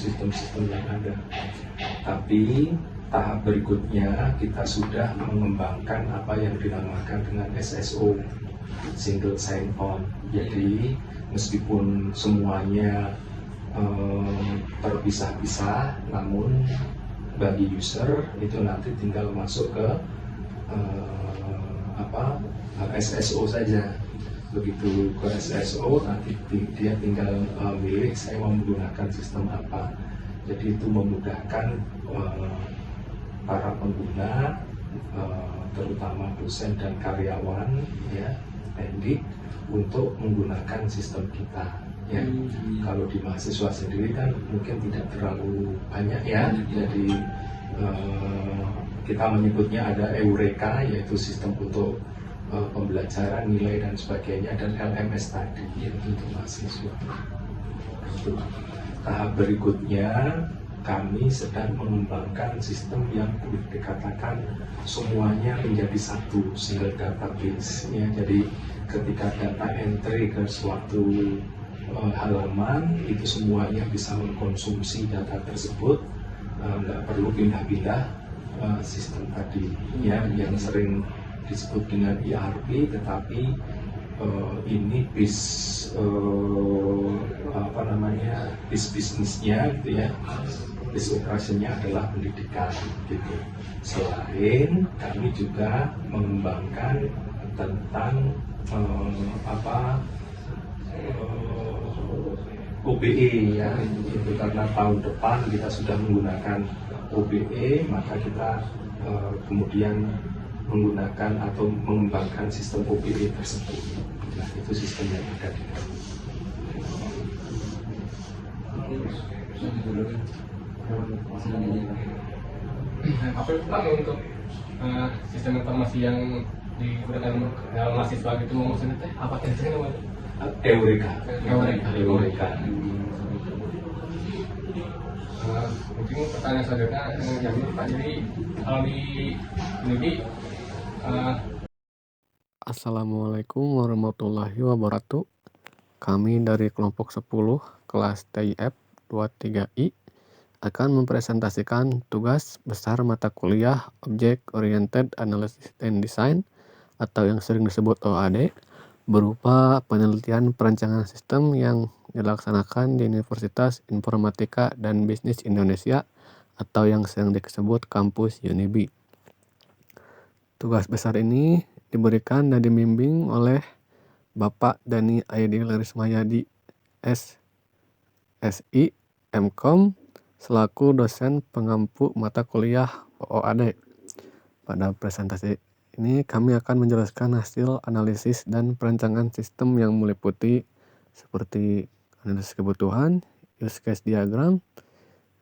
sistem-sistem yang ada. Tapi tahap berikutnya kita sudah mengembangkan apa yang dinamakan dengan SSO, Single Sign On. Jadi meskipun semuanya terpisah-pisah, namun bagi user itu nanti tinggal masuk ke SSO saja. Begitu ke SSO nanti dia tinggal milih saya mau menggunakan sistem apa. Jadi itu memudahkan para pengguna, terutama dosen dan karyawan, ya, pendidik, untuk menggunakan sistem kita. Ya, kalau di mahasiswa sendiri kan mungkin tidak terlalu banyak ya, jadi kita menyebutnya ada Eureka, yaitu sistem untuk pembelajaran, nilai dan sebagainya, dan LMS tadi yaitu untuk mahasiswa. Tahap berikutnya kami sedang mengembangkan sistem yang boleh dikatakan semuanya menjadi satu single database. Ya, jadi ketika data entry ke suatu halaman itu semuanya bisa mengkonsumsi data tersebut, nggak perlu pindah-pindah sistem tadi ya, yang sering disebut dengan ERP, tetapi ini bis bisnisnya gitu ya, bis operasinya adalah pendidikan gitu. Selain kami juga mengembangkan tentang OBE ya, itu karena tahun depan kita sudah menggunakan OBE, maka kita kemudian menggunakan atau mengembangkan sistem OBE tersebut. Nah, itu sistem yang ada di dalam. Apa itu Pak untuk sistem informasi yang digunakan dalam mahasiswa gitu, maksudnya apa kira-kira? Eureka. Mungkin pertanyaan selanjutnya yang ini Pak, jadi kalau di ini Assalamualaikum warahmatullahi wabarakatuh. Kami dari kelompok 10 kelas TIF 23I akan mempresentasikan tugas besar mata kuliah Object Oriented Analysis and Design atau yang sering disebut OAD, berupa penelitian perancangan sistem yang dilaksanakan di Universitas Informatika dan Bisnis Indonesia atau yang sering disebut kampus UNIBI. Tugas besar ini diberikan dan dibimbing oleh Bapak Dani Aidil Rismayadi SSI MKom selaku dosen pengampu mata kuliah OAD. Pada presentasi ini kami akan menjelaskan hasil analisis dan perancangan sistem yang meliputi seperti analisis kebutuhan, use case diagram,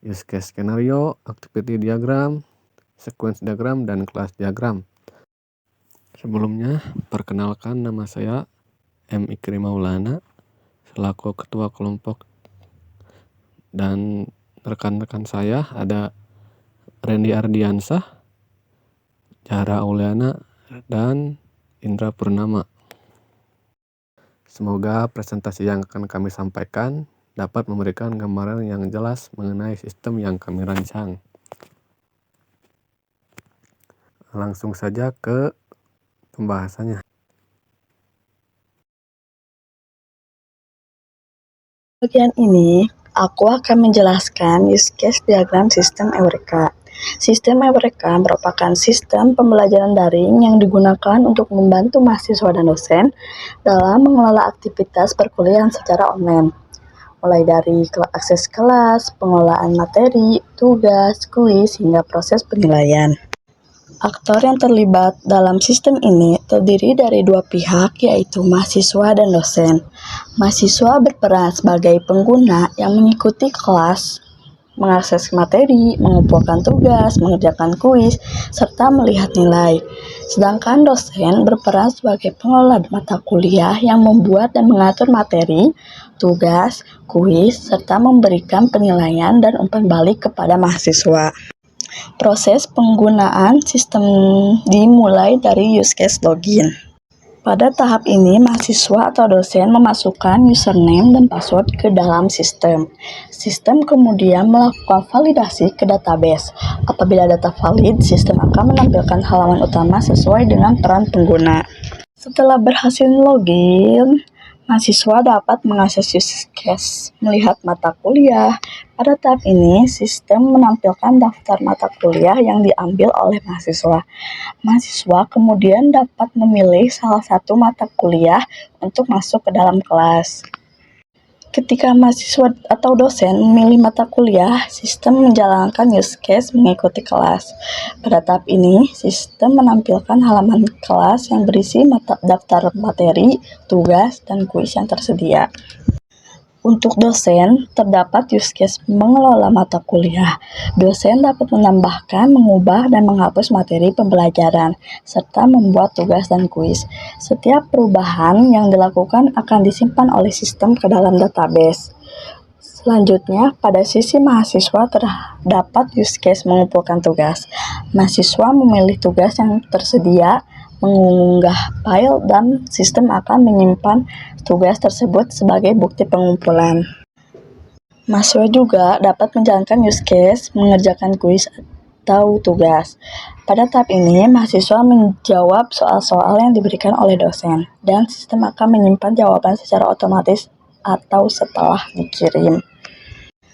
use case skenario, activity diagram, sequence diagram, dan kelas diagram. Sebelumnya, perkenalkan, nama saya M. Ikri Maulana selaku ketua kelompok, dan rekan-rekan saya ada Randy Ardiansah, Zahra Auliana, dan Indra Purnama. Semoga presentasi yang akan kami sampaikan dapat memberikan gambaran yang jelas mengenai sistem yang kami rancang. Langsung saja ke pembahasannya. Bagian ini, aku akan menjelaskan use case diagram sistem Eureka. Sistem Eureka merupakan sistem pembelajaran daring yang digunakan untuk membantu mahasiswa dan dosen dalam mengelola aktivitas perkuliahan secara online, mulai dari akses kelas, pengelolaan materi, tugas, kuis, hingga proses penilaian. Aktor yang terlibat dalam sistem ini terdiri dari dua pihak, yaitu mahasiswa dan dosen. Mahasiswa berperan sebagai pengguna yang mengikuti kelas, mengakses materi, mengumpulkan tugas, mengerjakan kuis, serta melihat nilai. Sedangkan dosen berperan sebagai pengelola mata kuliah yang membuat dan mengatur materi, tugas, kuis, serta memberikan penilaian dan umpan balik kepada mahasiswa. Proses penggunaan sistem dimulai dari use case login. Pada tahap ini, mahasiswa atau dosen memasukkan username dan password ke dalam sistem. Sistem kemudian melakukan validasi ke database. Apabila data valid, sistem akan menampilkan halaman utama sesuai dengan peran pengguna. Setelah berhasil login, mahasiswa dapat mengakses use case, melihat mata kuliah. Pada tahap ini, sistem menampilkan daftar mata kuliah yang diambil oleh mahasiswa. Mahasiswa kemudian dapat memilih salah satu mata kuliah untuk masuk ke dalam kelas. Ketika mahasiswa atau dosen memilih mata kuliah, sistem menjalankan use case mengikuti kelas. Pada tahap ini, sistem menampilkan halaman kelas yang berisi daftar materi, tugas, dan kuis yang tersedia. Untuk dosen, terdapat use case mengelola mata kuliah. Dosen dapat menambahkan, mengubah, dan menghapus materi pembelajaran, serta membuat tugas dan kuis. Setiap perubahan yang dilakukan akan disimpan oleh sistem ke dalam database. Selanjutnya, pada sisi mahasiswa terdapat use case mengumpulkan tugas. Mahasiswa memilih tugas yang tersedia, mengunggah file, dan sistem akan menyimpan tugas tersebut sebagai bukti pengumpulan. Mahasiswa juga dapat menjalankan use case mengerjakan kuis atau tugas. Pada tahap ini, mahasiswa menjawab soal-soal yang diberikan oleh dosen, dan sistem akan menyimpan jawaban secara otomatis atau setelah dikirim.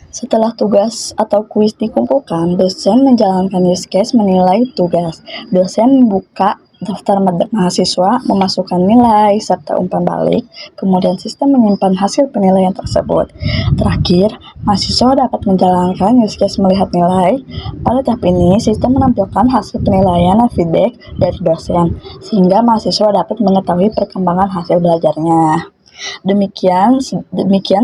Setelah tugas atau kuis dikumpulkan, dosen menjalankan use case menilai tugas. Dosen membuka daftar mahasiswa, memasukkan nilai, serta umpan balik, kemudian sistem menyimpan hasil penilaian tersebut. Terakhir, mahasiswa dapat menjalankan use case melihat nilai. Pada tahap ini, sistem menampilkan hasil penilaian dan feedback dari dosen, sehingga mahasiswa dapat mengetahui perkembangan hasil belajarnya. Demikian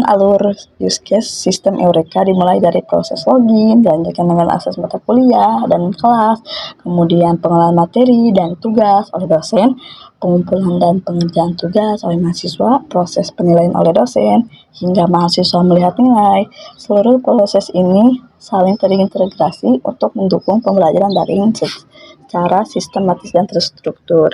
alur use case sistem Eureka dimulai dari proses login, dilanjutkan dengan akses mata kuliah dan kelas, kemudian pengelolaan materi dan tugas oleh dosen, pengumpulan dan pengerjaan tugas oleh mahasiswa, proses penilaian oleh dosen, hingga mahasiswa melihat nilai. Seluruh proses ini saling terintegrasi untuk mendukung pembelajaran daring secara sistematis dan terstruktur.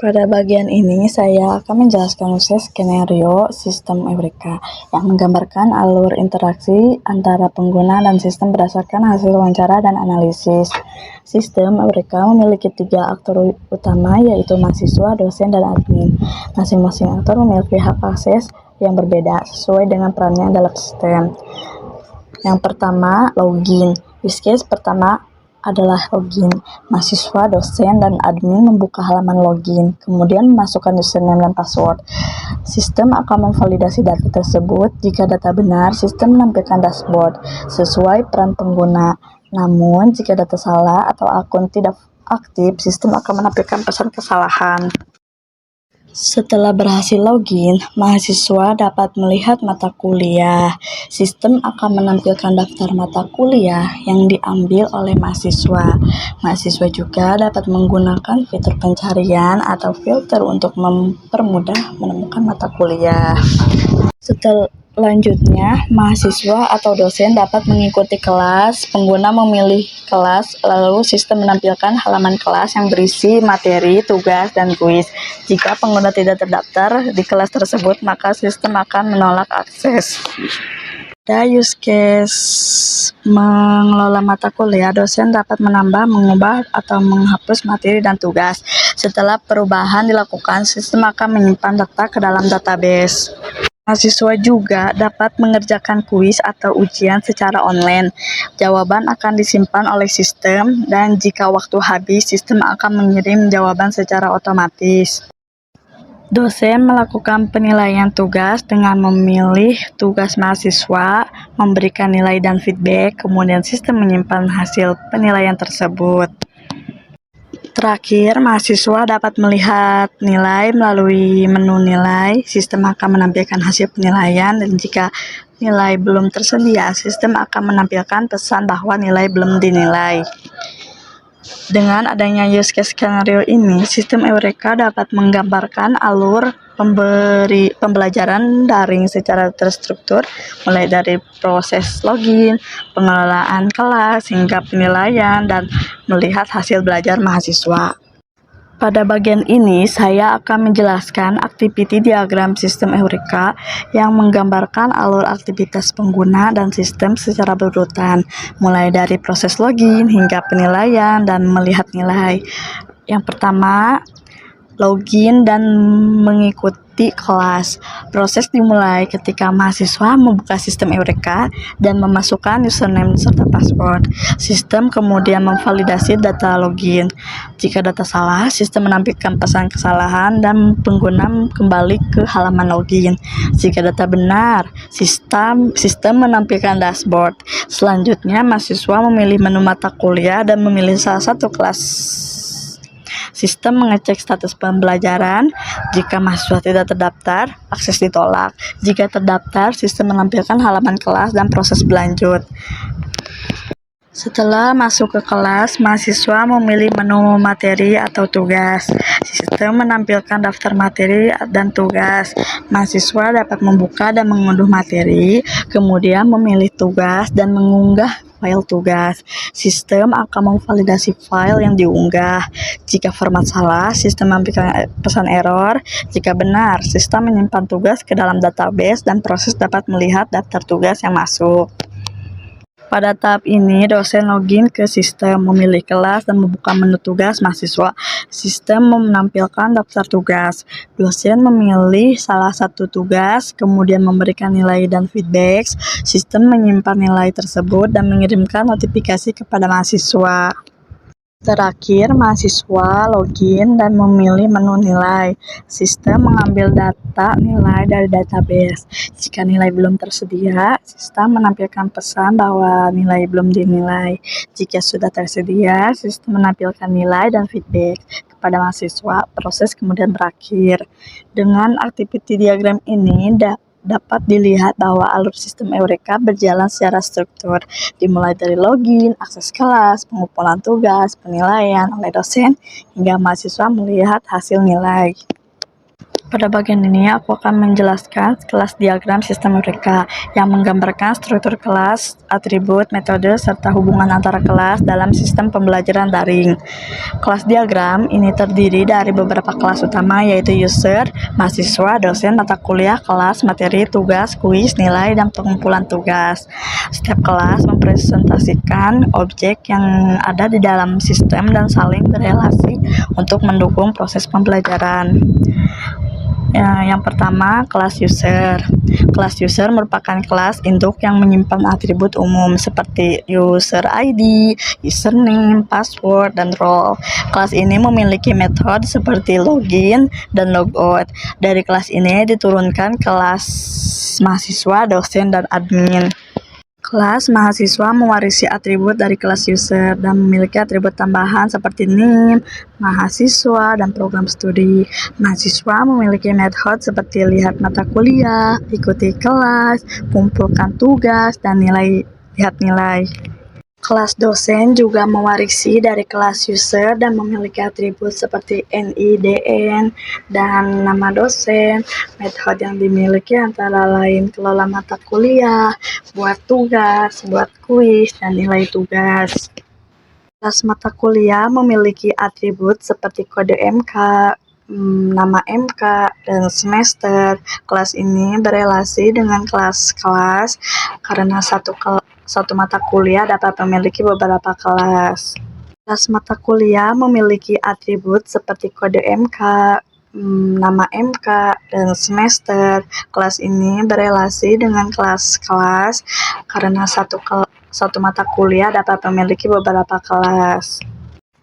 Pada bagian ini, saya akan menjelaskan skenario sistem Eureka yang menggambarkan alur interaksi antara pengguna dan sistem berdasarkan hasil wawancara dan analisis. Sistem Eureka memiliki 3 aktor utama, yaitu mahasiswa, dosen, dan admin. Masing-masing aktor memiliki hak akses yang berbeda sesuai dengan perannya dalam sistem. Yang pertama, login. Use case pertama adalah login. Mahasiswa, dosen, dan admin membuka halaman login, kemudian memasukkan username dan password. Sistem akan memvalidasi data tersebut. Jika data benar, sistem menampilkan dashboard sesuai peran pengguna. Namun, jika data salah atau akun tidak aktif, sistem akan menampilkan pesan kesalahan. Setelah berhasil login, mahasiswa dapat melihat mata kuliah. Sistem akan menampilkan daftar mata kuliah yang diambil oleh mahasiswa. Mahasiswa juga dapat menggunakan fitur pencarian atau filter untuk mempermudah menemukan mata kuliah. Selanjutnya, mahasiswa atau dosen dapat mengikuti kelas. Pengguna memilih kelas, lalu sistem menampilkan halaman kelas yang berisi materi, tugas, dan kuis. Jika pengguna tidak terdaftar di kelas tersebut, maka sistem akan menolak akses. Pada use case mengelola mata kuliah, dosen dapat menambah, mengubah, atau menghapus materi dan tugas. Setelah perubahan dilakukan, sistem akan menyimpan data ke dalam database. Mahasiswa juga dapat mengerjakan kuis atau ujian secara online. Jawaban akan disimpan oleh sistem, dan jika waktu habis, sistem akan mengirim jawaban secara otomatis. Dosen melakukan penilaian tugas dengan memilih tugas mahasiswa, memberikan nilai dan feedback, kemudian sistem menyimpan hasil penilaian tersebut. Terakhir, mahasiswa dapat melihat nilai melalui menu nilai. Sistem akan menampilkan hasil penilaian, dan jika nilai belum tersedia, sistem akan menampilkan pesan bahwa nilai belum dinilai. Dengan adanya use case skenario ini, sistem Eureka dapat menggambarkan alur pembelajaran daring secara terstruktur, mulai dari proses login, pengelolaan kelas, hingga penilaian dan melihat hasil belajar mahasiswa. Pada bagian ini, saya akan menjelaskan activity diagram sistem Eureka yang menggambarkan alur aktivitas pengguna dan sistem secara berurutan, mulai dari proses login hingga penilaian dan melihat nilai. Yang pertama, login dan mengikuti kelas. Proses dimulai ketika mahasiswa membuka sistem Eureka dan memasukkan username serta password. Sistem kemudian memvalidasi data login. Jika data salah, sistem menampilkan pesan kesalahan dan pengguna kembali ke halaman login. Jika data benar, sistem menampilkan dashboard. Selanjutnya, mahasiswa memilih menu mata kuliah dan memilih salah satu kelas. Sistem mengecek status pembelajaran. Jika mahasiswa tidak terdaftar, akses ditolak. Jika terdaftar, sistem menampilkan halaman kelas dan proses berlanjut. Setelah masuk ke kelas, mahasiswa memilih menu materi atau tugas. Sistem menampilkan daftar materi dan tugas. Mahasiswa dapat membuka dan mengunduh materi, kemudian memilih tugas dan mengunggah file tugas. Sistem akan memvalidasi file yang diunggah. Jika format salah, sistem memberikan pesan error. Jika benar, sistem menyimpan tugas ke dalam database dan proses dapat melihat daftar tugas yang masuk. Pada tahap ini, dosen login ke sistem, memilih kelas, dan membuka menu tugas mahasiswa. Sistem menampilkan daftar tugas. Dosen memilih salah satu tugas, kemudian memberikan nilai dan feedback. Sistem menyimpan nilai tersebut dan mengirimkan notifikasi kepada mahasiswa. Terakhir, mahasiswa login dan memilih menu nilai. Sistem mengambil data nilai dari database. Jika nilai belum tersedia, sistem menampilkan pesan bahwa nilai belum dinilai. Jika sudah tersedia, sistem menampilkan nilai dan feedback kepada mahasiswa. Proses kemudian berakhir. Dengan activity diagram ini, dapat dilihat bahwa alur sistem Eureka berjalan secara struktur, dimulai dari login, akses kelas, pengumpulan tugas, penilaian oleh dosen, hingga mahasiswa melihat hasil nilai. Pada bagian ini, aku akan menjelaskan kelas diagram sistem Eureka yang menggambarkan struktur kelas, atribut, metode, serta hubungan antara kelas dalam sistem pembelajaran daring. Kelas diagram ini terdiri dari beberapa kelas utama, yaitu user, mahasiswa, dosen, mata kuliah, kelas, materi, tugas, kuis, nilai, dan pengumpulan tugas. Setiap kelas mempresentasikan objek yang ada di dalam sistem dan saling berelasi untuk mendukung proses pembelajaran. Yang pertama, kelas user. Kelas user merupakan kelas induk yang menyimpan atribut umum seperti user ID, username, password, dan role. Kelas ini memiliki metode seperti login dan logout. Dari kelas ini diturunkan kelas mahasiswa, dosen, dan admin. Kelas mahasiswa mewarisi atribut dari kelas user dan memiliki atribut tambahan seperti name, mahasiswa, dan program studi. Mahasiswa memiliki metode seperti lihat mata kuliah, ikuti kelas, kumpulkan tugas, dan lihat nilai. Kelas dosen juga mewarisi dari kelas user dan memiliki atribut seperti NIDN dan nama dosen. Metode yang dimiliki antara lain kelola mata kuliah, buat tugas, buat kuis, dan nilai tugas. Kelas mata kuliah memiliki atribut seperti kode MK, nama MK, dan semester. Kelas ini berelasi dengan kelas-kelas karena satu mata kuliah dapat memiliki beberapa kelas. Kelas mata kuliah memiliki atribut seperti kode MK, nama MK, dan semester. Kelas ini berelasi dengan kelas-kelas karena satu mata kuliah dapat memiliki beberapa kelas.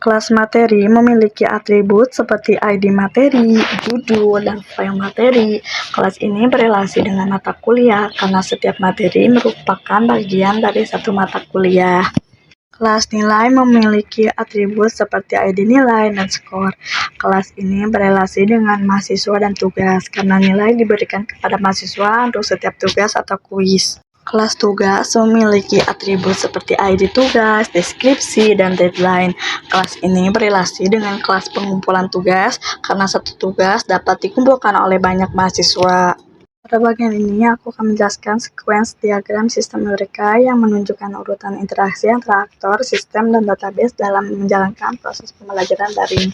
Kelas materi memiliki atribut seperti ID materi, judul, dan file materi. Kelas ini berelasi dengan mata kuliah karena setiap materi merupakan bagian dari satu mata kuliah. Kelas nilai memiliki atribut seperti ID nilai dan skor. Kelas ini berelasi dengan mahasiswa dan tugas karena nilai diberikan kepada mahasiswa untuk setiap tugas atau kuis. Kelas tugas memiliki atribut seperti ID tugas, deskripsi, dan deadline. Kelas ini berelasi dengan kelas pengumpulan tugas karena satu tugas dapat dikumpulkan oleh banyak mahasiswa. Pada bagian ini, aku akan menjelaskan sequence diagram sistem Eureka yang menunjukkan urutan interaksi antara aktor, sistem, dan database dalam menjalankan proses pembelajaran daring.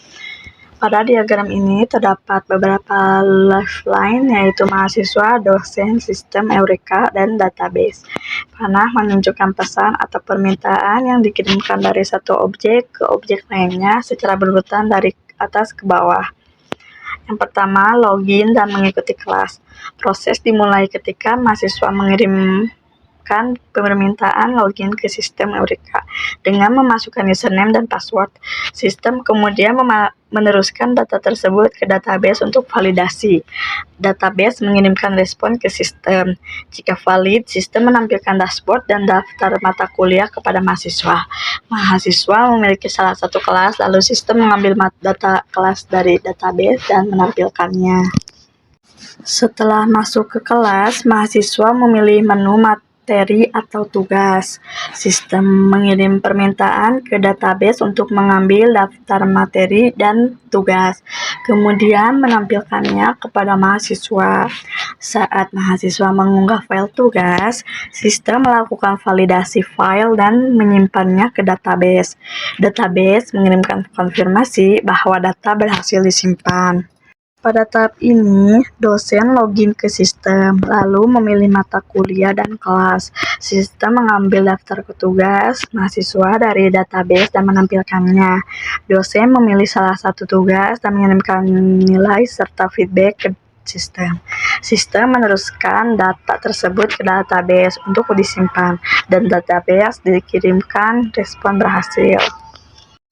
Pada diagram ini terdapat beberapa lifeline, yaitu mahasiswa, dosen, sistem Eureka, dan database. Panah menunjukkan pesan atau permintaan yang dikirimkan dari satu objek ke objek lainnya secara berurutan dari atas ke bawah. Yang pertama, login dan mengikuti kelas. Proses dimulai ketika mahasiswa mengirimkan permintaan login ke sistem Eureka dengan memasukkan username dan password. Sistem kemudian meneruskan data tersebut ke database untuk validasi. Database mengirimkan respon ke sistem. Jika valid, sistem menampilkan dashboard dan daftar mata kuliah kepada mahasiswa. Mahasiswa memiliki salah satu kelas, lalu sistem mengambil data kelas dari database dan menampilkannya. Setelah masuk ke kelas, mahasiswa memilih menu materi atau tugas. Sistem mengirim permintaan ke database untuk mengambil daftar materi dan tugas, kemudian menampilkannya kepada mahasiswa. Saat mahasiswa mengunggah file tugas, sistem melakukan validasi file dan menyimpannya ke database. Database mengirimkan konfirmasi bahwa data berhasil disimpan. Pada tahap ini, dosen login ke sistem, lalu memilih mata kuliah dan kelas. Sistem mengambil daftar petugas mahasiswa dari database dan menampilkannya. Dosen memilih salah satu tugas dan mengirimkan nilai serta feedback ke sistem. Sistem meneruskan data tersebut ke database untuk disimpan, dan database dikirimkan respon berhasil.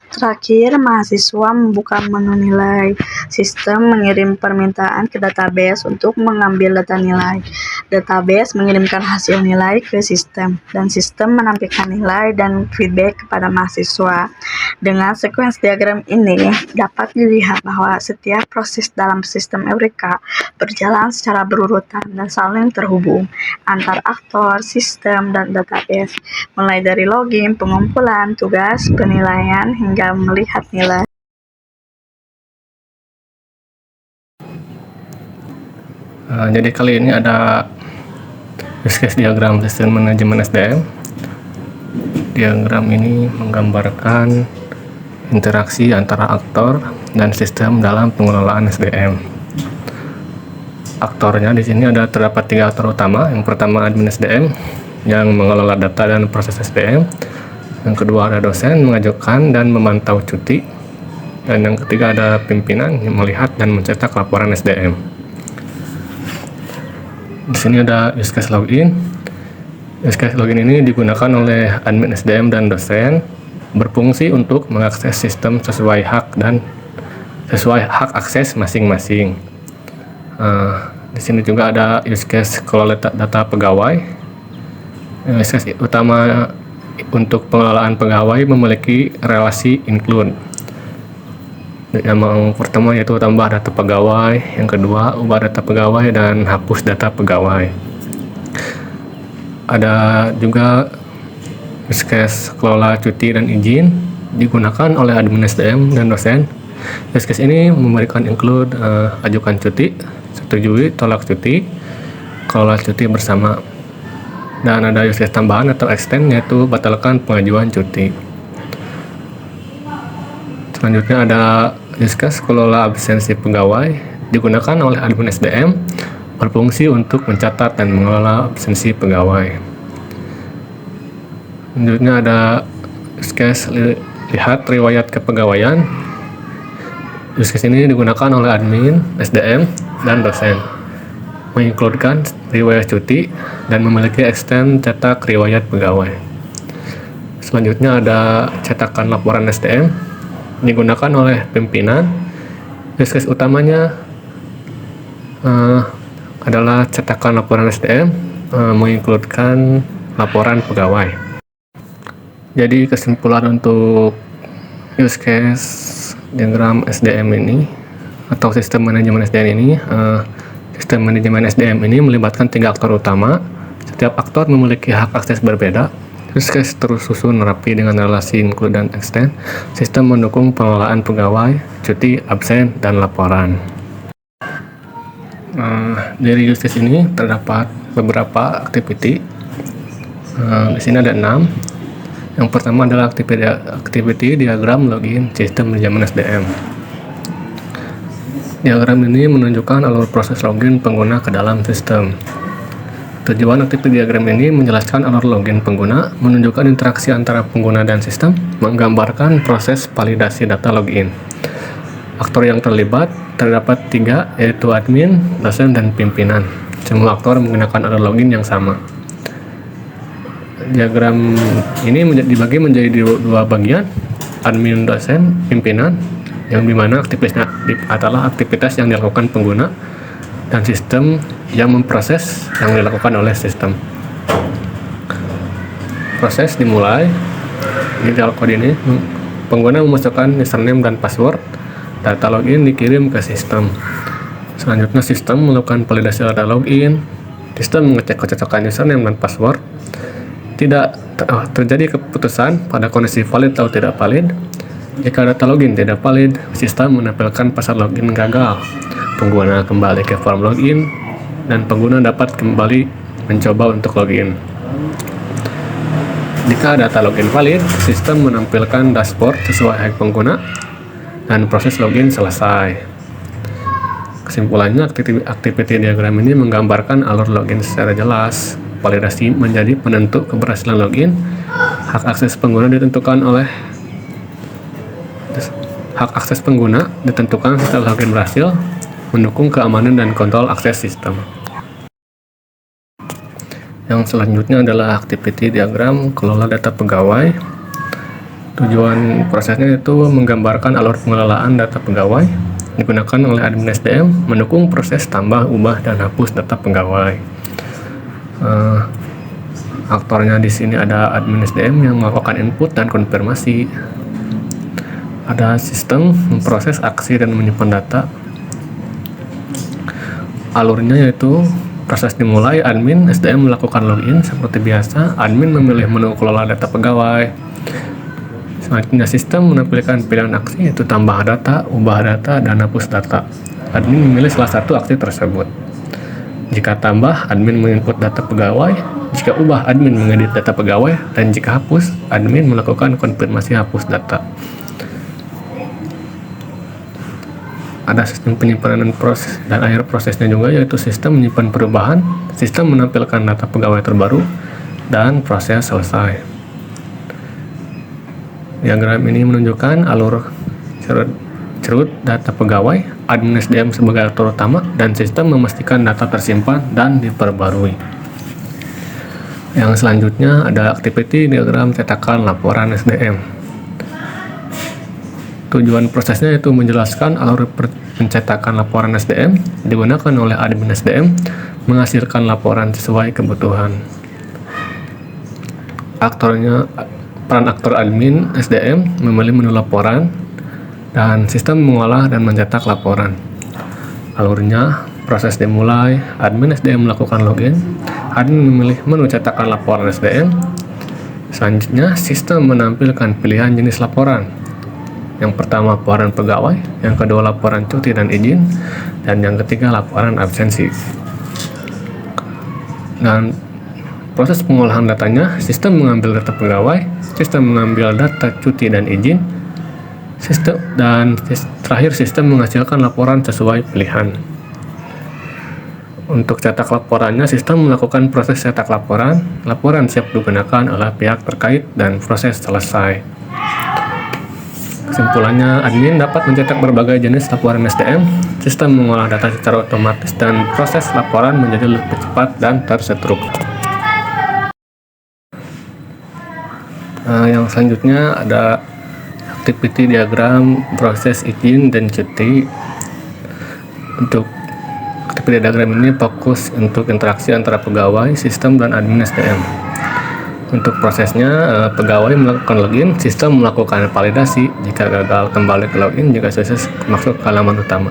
Terakhir, mahasiswa membuka menu nilai. Sistem mengirim permintaan ke database untuk mengambil data nilai. Database mengirimkan hasil nilai ke sistem, dan sistem menampilkan nilai dan feedback kepada mahasiswa. Dengan sekuens diagram ini, dapat dilihat bahwa setiap proses dalam sistem Eureka berjalan secara berurutan dan saling terhubung antar aktor, sistem, dan database, mulai dari login, pengumpulan, tugas, penilaian, hingga melihat nilai. Jadi kali ini ada use case diagram sistem manajemen SDM. Diagram ini menggambarkan interaksi antara aktor dan sistem dalam pengelolaan SDM. Aktornya di sini terdapat 3 aktor utama. Yang pertama admin SDM yang mengelola data dan proses SDM. Yang kedua ada dosen mengajukan dan memantau cuti. Dan yang ketiga ada pimpinan yang melihat dan mencetak laporan SDM. Di sini ada use case login. Use case login ini digunakan oleh admin SDM dan dosen, berfungsi untuk mengakses sistem sesuai hak akses masing-masing. Di sini juga ada use case kelola data pegawai. Use case utama untuk pengelolaan pegawai memiliki relasi include. Yang pertama yaitu tambah data pegawai, yang kedua ubah data pegawai, dan hapus data pegawai. Ada juga use case kelola cuti dan izin, digunakan oleh admin SDM dan dosen. Use case ini memberikan include ajukan cuti, setujui tolak cuti, kelola cuti bersama. Dan ada use case tambahan atau extend, yaitu batalkan pengajuan cuti. Selanjutnya ada use case kelola absensi pegawai, digunakan oleh admin SDM, berfungsi untuk mencatat dan mengelola absensi pegawai. Selanjutnya ada use case lihat riwayat kepegawaian. Use case ini digunakan oleh admin SDM dan dosen, mengincludekan riwayat cuti dan memiliki extend cetak riwayat pegawai. Selanjutnya ada cetakan laporan SDM, digunakan oleh pimpinan. Use case utamanya adalah cetakan laporan SDM, mengincludekan laporan pegawai. Jadi kesimpulan untuk use case diagram SDM ini atau sistem manajemen SDM ini, sistem manajemen SDM ini melibatkan 3 aktor utama. Setiap aktor memiliki hak akses berbeda. Use case terus susun rapi dengan relasi include dan extend. Sistem mendukung pengelolaan pegawai, cuti, absen, dan laporan. Dari use case ini terdapat beberapa activity. Di sini ada 6. Yang pertama adalah activity diagram login sistem manajemen SDM. Diagram ini menunjukkan alur proses login pengguna ke dalam sistem. Tujuan aktiviti diagram ini menjelaskan alur login pengguna, menunjukkan interaksi antara pengguna dan sistem, menggambarkan proses validasi data login. Aktor yang terlibat terdapat 3, yaitu admin, dosen, dan pimpinan. Semua aktor menggunakan alur login yang sama. Diagram ini dibagi menjadi 2 bagian, admin, dosen, pimpinan, yang dimana aktivitasnya adalah aktivitas yang dilakukan pengguna dan sistem yang memproses yang dilakukan oleh sistem. Proses dimulai. Di dalam kode ini, pengguna memasukkan username dan password. Data login dikirim ke sistem. Selanjutnya sistem melakukan validasi data login. Sistem mengecek kecocokan username dan password. Tidak terjadi keputusan pada kondisi valid atau tidak valid. Jika data login tidak valid, sistem menampilkan pesan login gagal. Pengguna kembali ke form login dan pengguna dapat kembali mencoba untuk login. Jika data login valid, sistem menampilkan dashboard sesuai hak pengguna dan proses login selesai. Kesimpulannya, aktiviti diagram ini menggambarkan alur login secara jelas. Validasi menjadi penentu keberhasilan login. Hak akses pengguna ditentukan setelah login berhasil, mendukung keamanan dan kontrol akses sistem. Yang selanjutnya adalah aktiviti diagram kelola data pegawai. Tujuan prosesnya itu menggambarkan alur pengelolaan data pegawai digunakan oleh admin SDM, mendukung proses tambah, ubah, dan hapus data pegawai. Aktornya di sini ada admin SDM yang melakukan input dan konfirmasi. Ada sistem memproses aksi dan menyimpan data. Alurnya yaitu proses dimulai, admin SDM melakukan login seperti biasa, admin memilih menu kelola data pegawai. Selanjutnya sistem menampilkan pilihan aksi yaitu tambah data, ubah data, dan hapus data. Admin memilih salah satu aksi tersebut. Jika tambah, admin menginput data pegawai. Jika ubah, admin mengedit data pegawai. Dan jika hapus, admin melakukan konfirmasi hapus data. Ada sistem penyimpanan dan proses dan akhir prosesnya juga, yaitu sistem menyimpan perubahan, sistem menampilkan data pegawai terbaru, dan proses selesai. Diagram ini menunjukkan alur cerut data pegawai, admin SDM sebagai aktor utama, dan sistem memastikan data tersimpan dan diperbarui. Yang selanjutnya ada aktiviti diagram cetakan laporan SDM. Tujuan prosesnya itu menjelaskan alur pencetakan laporan SDM digunakan oleh admin SDM menghasilkan laporan sesuai kebutuhan. Peran aktor admin SDM memilih menu laporan dan sistem mengolah dan mencetak laporan. Alurnya, proses dimulai, admin SDM melakukan login, admin memilih menu cetakan laporan SDM. Selanjutnya, sistem menampilkan pilihan jenis laporan. Yang pertama laporan pegawai, yang kedua laporan cuti dan izin, dan yang ketiga laporan absensi. Dan proses pengolahan datanya, sistem mengambil data pegawai, sistem mengambil data cuti dan izin, terakhir sistem menghasilkan laporan sesuai pilihan. Untuk cetak laporannya, sistem melakukan proses cetak laporan siap digunakan oleh pihak terkait, dan proses selesai. Kesimpulannya, admin dapat mencetak berbagai jenis laporan SDM, sistem mengolah data secara otomatis, dan proses laporan menjadi lebih cepat dan terstruktur. Yang selanjutnya ada aktiviti diagram proses izin dan cuti. Untuk aktiviti diagram ini fokus untuk interaksi antara pegawai, sistem, dan admin SDM. Untuk prosesnya, pegawai melakukan login, sistem melakukan validasi. Jika gagal, kembali ke login. Jika sukses, masuk ke halaman utama.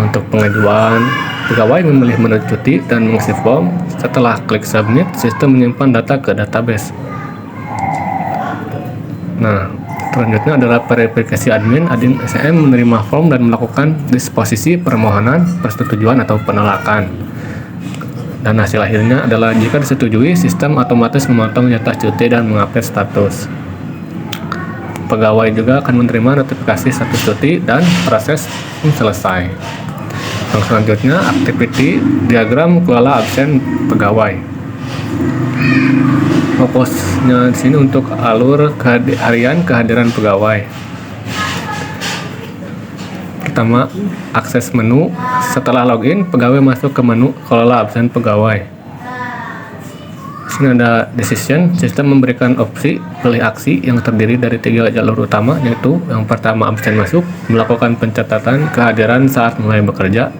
Untuk pengajuan, pegawai memilih menu cuti dan mengisi form. Setelah klik submit, sistem menyimpan data ke database. Nah, selanjutnya adalah verifikasi admin. Admin SDM menerima form dan melakukan disposisi permohonan, persetujuan, atau penolakan. Dan hasil akhirnya adalah jika disetujui, sistem otomatis memotong jatah cuti dan mengupdate status. Pegawai juga akan menerima notifikasi status cuti dan proses selesai. Yang selanjutnya, activity diagram kelola absen pegawai. Fokusnya di sini untuk alur harian kehadiran pegawai. Pertama, akses menu. Setelah login, pegawai masuk ke menu kelola absen pegawai. Di sini ada decision. Sistem memberikan opsi pilih aksi yang terdiri dari 3 jalur utama, yaitu yang pertama absen masuk, melakukan pencatatan kehadiran saat mulai bekerja.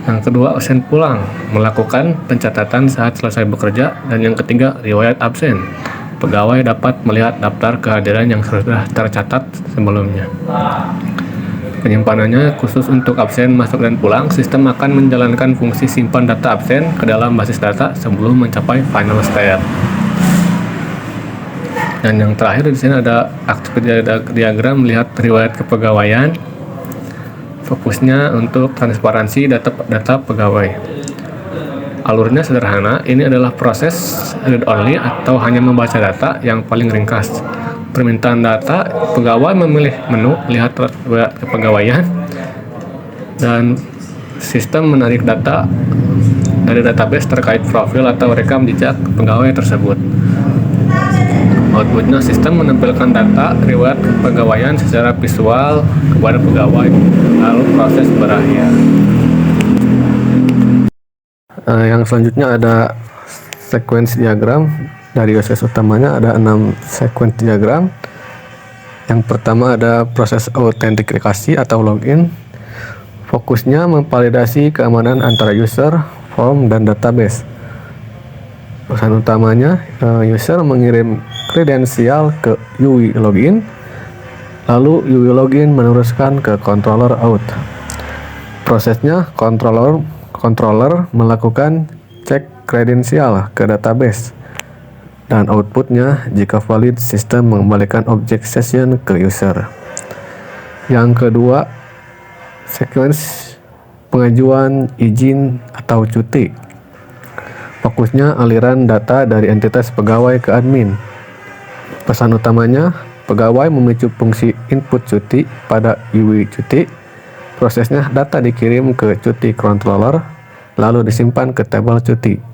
Yang kedua, absen pulang, melakukan pencatatan saat selesai bekerja. Dan yang ketiga, riwayat absen. Pegawai dapat melihat daftar kehadiran yang sudah tercatat sebelumnya. Penyimpanannya khusus untuk absen masuk dan pulang. Sistem akan menjalankan fungsi simpan data absen ke dalam basis data sebelum mencapai final state. Dan yang terakhir di sini ada activity diagram melihat riwayat kepegawaian. Fokusnya untuk transparansi data pegawai. Alurnya sederhana. Ini adalah proses read only atau hanya membaca data yang paling ringkas. Permintaan data, pegawai memilih menu lihat riwayat kepegawaian, dan sistem menarik data dari database terkait profil atau rekam jejak pegawai tersebut. Outputnya, sistem menampilkan data riwayat kepegawaian secara visual kepada pegawai, lalu proses berakhir. Yang selanjutnya ada sequence diagram. Dari use case utamanya ada 6 sequence diagram. Yang pertama ada proses autentikasi atau login. Fokusnya memvalidasi keamanan antara user, form, dan database. Pesan utamanya, user mengirim kredensial ke UI login, lalu UI login meneruskan ke controller out. Prosesnya, controller melakukan cek kredensial ke database. Dan outputnya, jika valid, sistem mengembalikan objek session ke user. Yang kedua, sequence pengajuan izin atau cuti. Fokusnya aliran data dari entitas pegawai ke admin. Pesan utamanya, pegawai memicu fungsi input cuti pada UI cuti. Prosesnya, data dikirim ke cuti controller, lalu disimpan ke tabel cuti.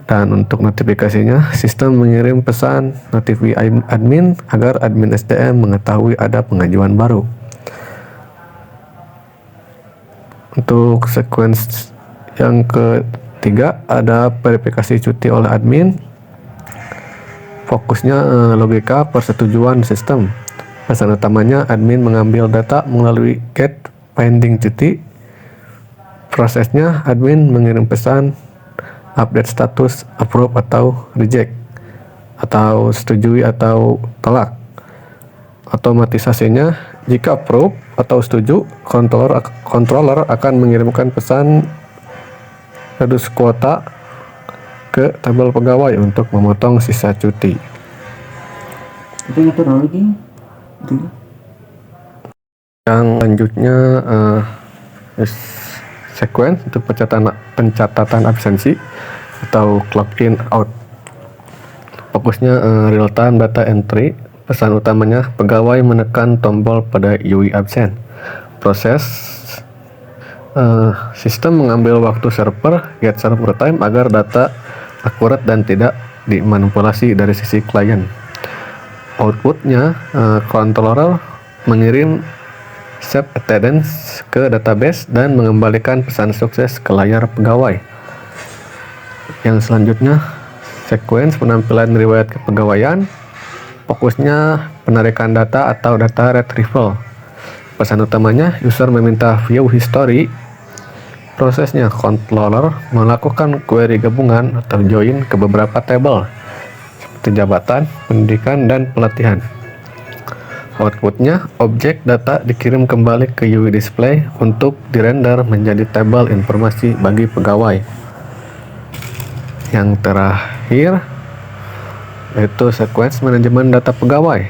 Dan untuk notifikasinya, sistem mengirim pesan notify admin agar admin SDM mengetahui ada pengajuan baru. Untuk sequence yang ketiga ada verifikasi cuti oleh admin. Fokusnya logika persetujuan sistem. Pesan utamanya, admin mengambil data melalui get pending cuti. Prosesnya, admin mengirim pesan update status approve atau reject, atau setujui atau tolak. Otomatisasinya, jika approve atau setuju, controller akan mengirimkan pesan reduce kuota ke tabel pegawai untuk memotong sisa cuti. Yang selanjutnya sequence untuk pencatatan absensi atau clock in out. Fokusnya real time data entry. Pesan utamanya, pegawai menekan tombol pada UI absen. Proses sistem mengambil waktu server get server time agar data akurat dan tidak dimanipulasi dari sisi klien. Outputnya, controller mengirim save attendance ke database dan mengembalikan pesan sukses ke layar pegawai. Yang selanjutnya, sequence penampilan riwayat kepegawaian. Fokusnya penarikan data atau data retrieval. Pesan utamanya, user meminta view history. Prosesnya, controller melakukan query gabungan atau join ke beberapa tabel seperti jabatan, pendidikan, dan pelatihan. Outputnya, objek data dikirim kembali ke UI display untuk dirender menjadi tabel informasi bagi pegawai. Yang terakhir yaitu sequence manajemen data pegawai.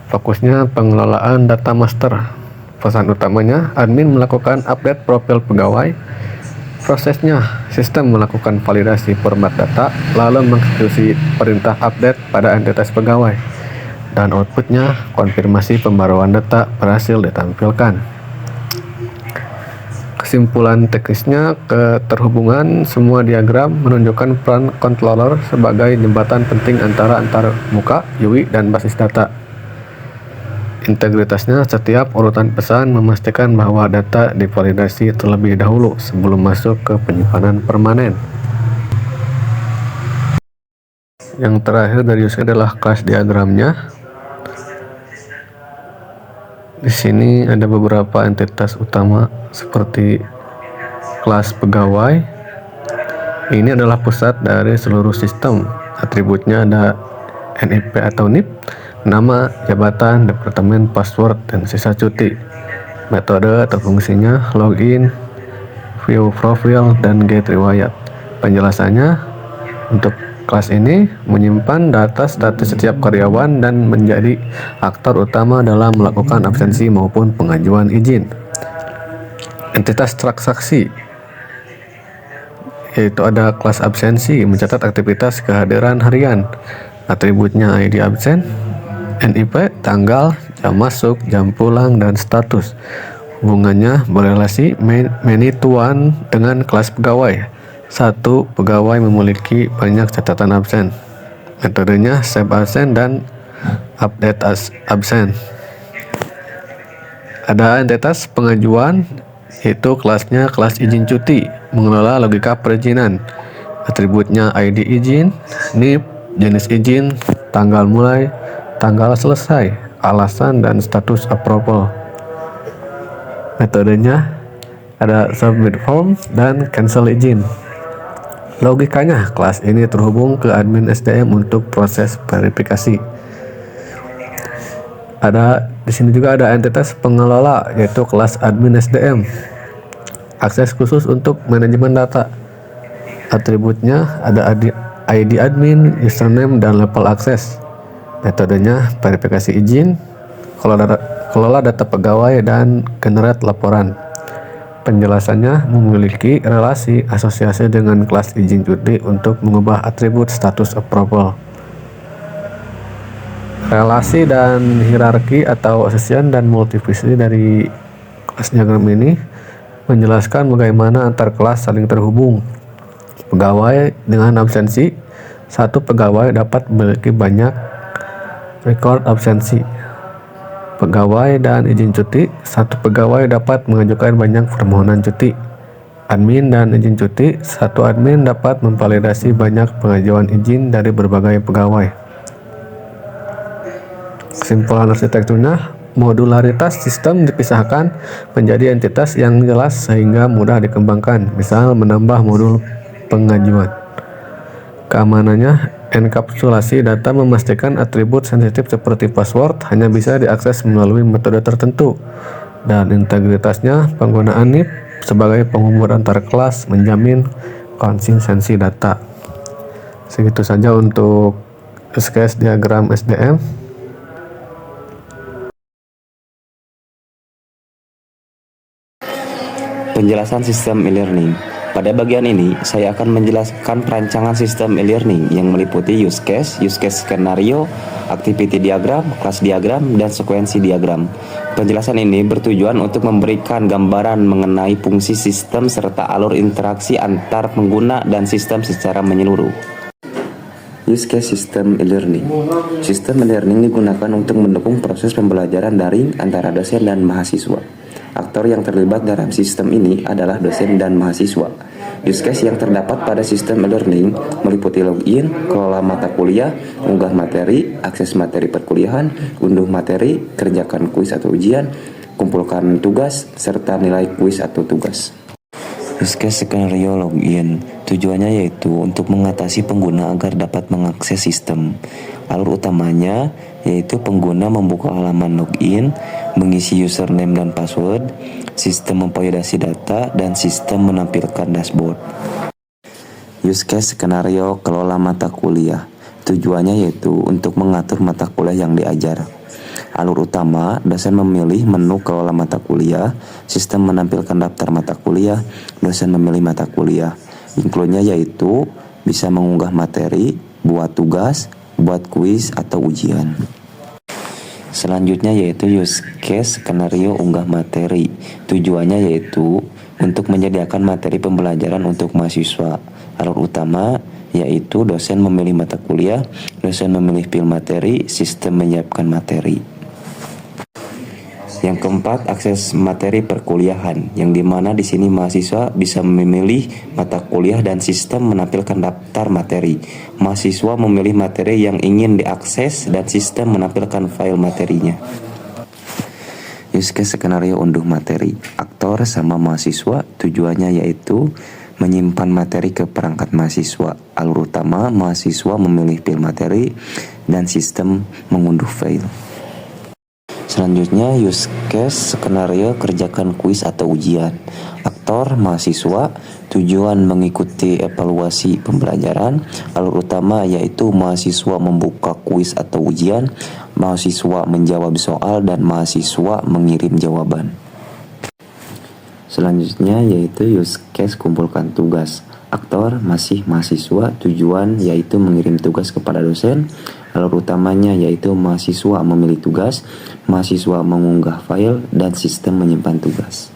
Fokusnya pengelolaan data master. Pesan utamanya, admin melakukan update profil pegawai. Prosesnya, sistem melakukan validasi format data lalu mengeksekusi perintah update pada entitas pegawai. dan outputnya konfirmasi pembaruan data berhasil ditampilkan. Kesimpulan teknisnya, keterhubungan semua diagram menunjukkan peran controller sebagai jembatan penting antara muka, UI, dan basis data. Integritasnya, setiap urutan pesan memastikan bahwa data divalidasi terlebih dahulu sebelum masuk ke penyimpanan permanen. Yang terakhir dari use case adalah kelas diagramnya. Di sini ada beberapa entitas utama seperti kelas pegawai. Ini adalah pusat dari seluruh sistem. Atributnya ada NIP atau NIP, nama, jabatan, departemen, password, dan sisa cuti. Metode atau fungsinya login, view profile, dan get riwayat. Penjelasannya, untuk kelas ini menyimpan data status setiap karyawan dan menjadi aktor utama dalam melakukan absensi maupun pengajuan izin. Entitas transaksi, yaitu ada kelas absensi, mencatat aktivitas kehadiran harian. Atributnya ID absen, NIP, tanggal, jam masuk, jam pulang, dan status. Hubungannya berelasi many to one dengan kelas pegawai. Satu pegawai memiliki banyak catatan absen. Metodenya save absen dan update absen. Ada entitas pengajuan, yaitu kelasnya kelas izin cuti, mengelola logika perizinan. Atributnya ID izin, NIP, jenis izin, tanggal mulai, tanggal selesai, alasan, dan status approval. Metodenya ada submit form dan cancel izin. Logikanya, kelas ini terhubung ke admin SDM untuk proses verifikasi. Di sini juga ada entitas pengelola, yaitu kelas admin SDM. Akses khusus untuk manajemen data. Atributnya ada ID admin, username, dan level akses. Metodenya verifikasi izin, kelola data pegawai, dan generate laporan. Penjelasannya memiliki relasi asosiasi dengan kelas izin cuti untuk mengubah atribut status approval. Relasi dan hierarki atau association dan multivisi dari kelas diagram ini menjelaskan bagaimana antar kelas saling terhubung. Pegawai dengan absensi, satu pegawai dapat memiliki banyak record absensi. Pegawai dan izin cuti, satu pegawai dapat mengajukan banyak permohonan cuti. Admin dan izin cuti, satu admin dapat memvalidasi banyak pengajuan izin dari berbagai pegawai. Kesimpulan arsitekturnya, modularitas sistem dipisahkan menjadi entitas yang jelas sehingga mudah dikembangkan, misal menambah modul pengajuan. Keamanannya, enkapsulasi data memastikan atribut sensitif seperti password hanya bisa diakses melalui metode tertentu, dan integritasnya, penggunaan NIP sebagai penghubung antar kelas menjamin konsistensi data. Segitu saja untuk use case diagram SDM. Penjelasan sistem e-learning. Pada bagian ini, saya akan menjelaskan perancangan sistem e-learning yang meliputi use case skenario, activity diagram, kelas diagram, dan sekuensi diagram. Penjelasan ini bertujuan untuk memberikan gambaran mengenai fungsi sistem serta alur interaksi antar pengguna dan sistem secara menyeluruh. Use case sistem e-learning. Sistem e-learning digunakan untuk mendukung proses pembelajaran daring antara dosen dan mahasiswa. Aktor yang terlibat dalam sistem ini adalah dosen dan mahasiswa. Use case yang terdapat pada sistem e-learning meliputi login, kelola mata kuliah, unggah materi, akses materi perkuliahan, unduh materi, kerjakan kuis atau ujian, kumpulkan tugas, serta nilai kuis atau tugas. Use case skenario login. Tujuannya yaitu untuk mengatasi pengguna agar dapat mengakses sistem. Alur utamanya yaitu pengguna membuka halaman login, mengisi username dan password, sistem memvalidasi data, dan sistem menampilkan dashboard. Use case skenario kelola mata kuliah. Tujuannya yaitu untuk mengatur mata kuliah yang diajar. Alur utama, dosen memilih menu kelola mata kuliah, sistem menampilkan daftar mata kuliah, dosen memilih mata kuliah. Include-nya yaitu bisa mengunggah materi, buat tugas, buat kuis atau ujian. Selanjutnya yaitu use case skenario unggah materi. Tujuannya yaitu untuk menyediakan materi pembelajaran untuk mahasiswa. Alur utama yaitu dosen memilih mata kuliah, dosen memilih pil materi, sistem menyiapkan materi. Yang keempat, akses materi perkuliahan, yang dimana di sini mahasiswa bisa memilih mata kuliah dan sistem menampilkan daftar materi. Mahasiswa memilih materi yang ingin diakses dan sistem menampilkan file materinya. Use case skenario unduh materi. Aktor sama mahasiswa, tujuannya yaitu menyimpan materi ke perangkat mahasiswa. Alur utama, mahasiswa memilih file materi dan sistem mengunduh file. Selanjutnya, use case skenario kerjakan kuis atau ujian. Aktor mahasiswa, tujuan mengikuti evaluasi pembelajaran. Alur utama yaitu mahasiswa membuka kuis atau ujian, mahasiswa menjawab soal, dan mahasiswa mengirim jawaban. Selanjutnya yaitu use case kumpulkan tugas. Aktor masih mahasiswa, tujuan yaitu mengirim tugas kepada dosen. Alur utamanya yaitu mahasiswa memilih tugas, mahasiswa mengunggah file, dan sistem menyimpan tugas.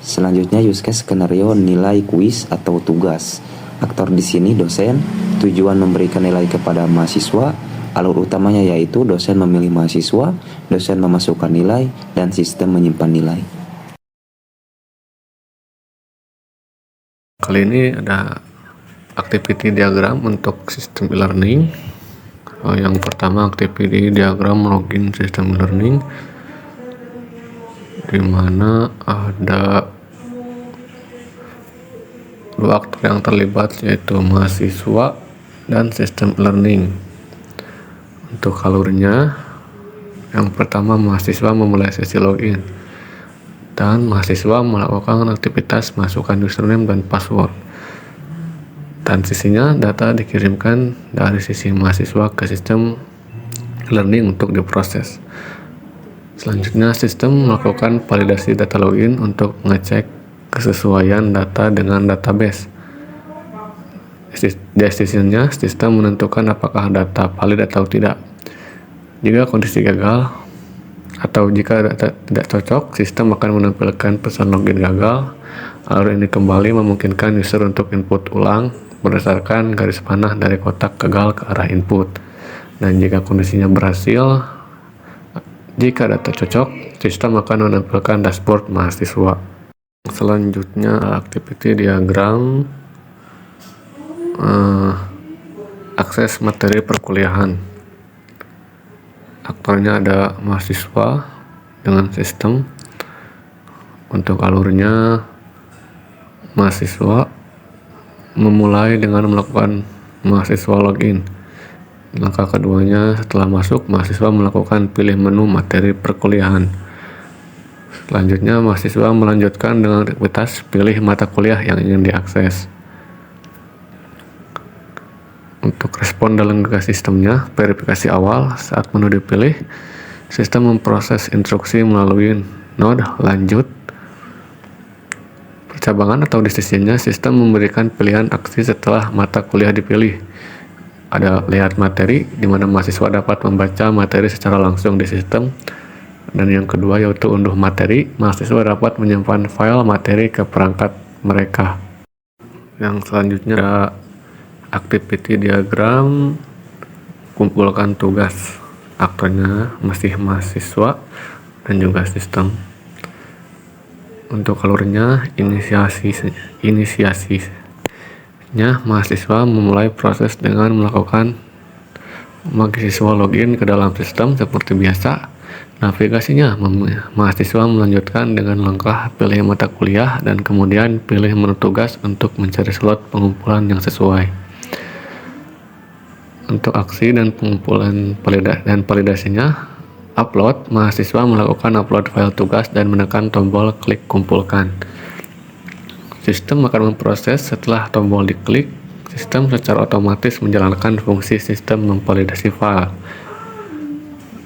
Selanjutnya use case skenario nilai kuis atau tugas. Aktor di sini dosen, tujuan memberikan nilai kepada mahasiswa. Alur utamanya yaitu dosen memilih mahasiswa, dosen memasukkan nilai, dan sistem menyimpan nilai. Kali ini ada activity diagram untuk sistem e-learning. Yang pertama, activity diagram login sistem e-learning, di mana ada dua aktor yang terlibat, yaitu mahasiswa dan sistem e-learning. Untuk alurnya, yang pertama mahasiswa memulai sesi login dan mahasiswa melakukan aktivitas masukkan username dan password. Dan sisinya data dikirimkan dari sisi mahasiswa ke sistem learning untuk diproses. Selanjutnya sistem melakukan validasi data login untuk mengecek kesesuaian data dengan database. Destinasinya sistem menentukan apakah data valid atau tidak. Jika kondisi gagal atau jika data tidak cocok, sistem akan menampilkan pesan login gagal. Alur ini kembali memungkinkan user untuk input ulang berdasarkan garis panah dari kotak gagal ke arah input. Dan jika kondisinya berhasil, jika data cocok, sistem akan menampilkan dashboard mahasiswa. Selanjutnya activity diagram akses materi perkuliahan. Aktornya ada mahasiswa dengan sistem. Untuk alurnya, mahasiswa memulai dengan melakukan mahasiswa login. Langkah keduanya, setelah masuk, mahasiswa melakukan pilih menu materi perkuliahan. Selanjutnya, mahasiswa melanjutkan dengan aktivitas pilih mata kuliah yang ingin diakses. Untuk respon dalam sistemnya, verifikasi awal saat menu dipilih, sistem memproses instruksi melalui node lanjut. Percabangan atau decisionnya, sistem memberikan pilihan aksi setelah mata kuliah dipilih. Ada lihat materi, di mana mahasiswa dapat membaca materi secara langsung di sistem. Dan yang kedua yaitu unduh materi, mahasiswa dapat menyimpan file materi ke perangkat mereka. Yang selanjutnya ada activity diagram kumpulkan tugas. Aktornya masih mahasiswa dan juga sistem. Untuk alurnya, inisiasinya mahasiswa memulai proses dengan melakukan mahasiswa login ke dalam sistem seperti biasa. Navigasinya, mahasiswa melanjutkan dengan langkah pilih mata kuliah dan kemudian pilih menu tugas untuk mencari slot pengumpulan yang sesuai. Untuk aksi dan pengumpulan dan validasinya, upload, mahasiswa melakukan upload file tugas dan menekan tombol klik kumpulkan. Sistem akan memproses. Setelah tombol diklik, sistem secara otomatis menjalankan fungsi sistem memvalidasi file.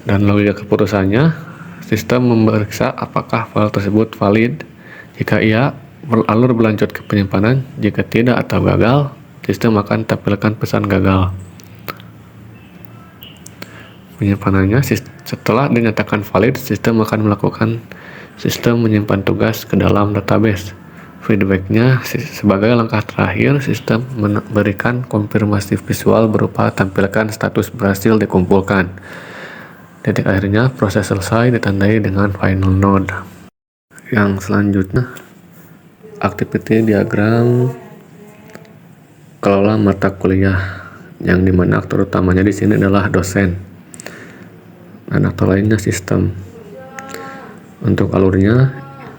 Dan logika keputusannya, sistem memeriksa apakah file tersebut valid. Jika iya, alur berlanjut ke penyimpanan. Jika tidak atau gagal, sistem akan tampilkan pesan gagal. Penyimpanannya, Setelah dinyatakan valid, sistem akan melakukan sistem menyimpan tugas ke dalam database. Feedbacknya sebagai langkah terakhir, sistem memberikan konfirmasi visual berupa tampilkan status berhasil dikumpulkan. Titik akhirnya proses selesai ditandai dengan final node. Yang selanjutnya, activity diagram kelola mata kuliah, yang dimana aktor utamanya di sini adalah dosen dan aktor lainnya sistem. Untuk alurnya,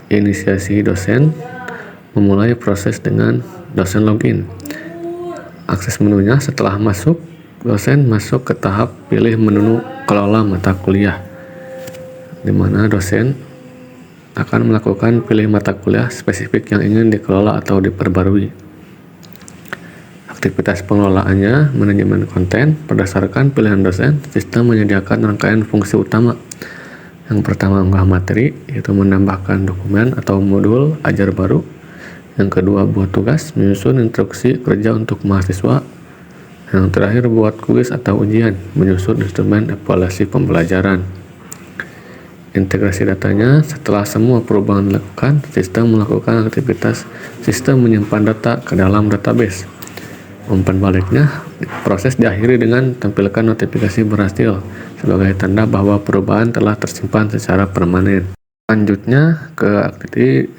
inisiasi dosen memulai proses dengan dosen login. Akses menunya setelah masuk, dosen masuk ke tahap pilih menu kelola mata kuliah, di mana dosen akan melakukan pilih mata kuliah spesifik yang ingin dikelola atau diperbarui. Aktivitas pengelolaannya, manajemen konten. Berdasarkan pilihan dosen, sistem menyediakan rangkaian fungsi utama. Yang pertama, unggah materi, yaitu menambahkan dokumen atau modul ajar baru. Yang kedua, buat tugas, menyusun instruksi kerja untuk mahasiswa. Yang terakhir, buat kuis atau ujian, menyusun instrumen evaluasi pembelajaran. Integrasi datanya, setelah semua perubahan dilakukan, sistem melakukan aktivitas sistem menyimpan data ke dalam database. Umpan baliknya, proses diakhiri dengan tampilkan notifikasi berhasil sebagai tanda bahwa perubahan telah tersimpan secara permanen. Selanjutnya ke activity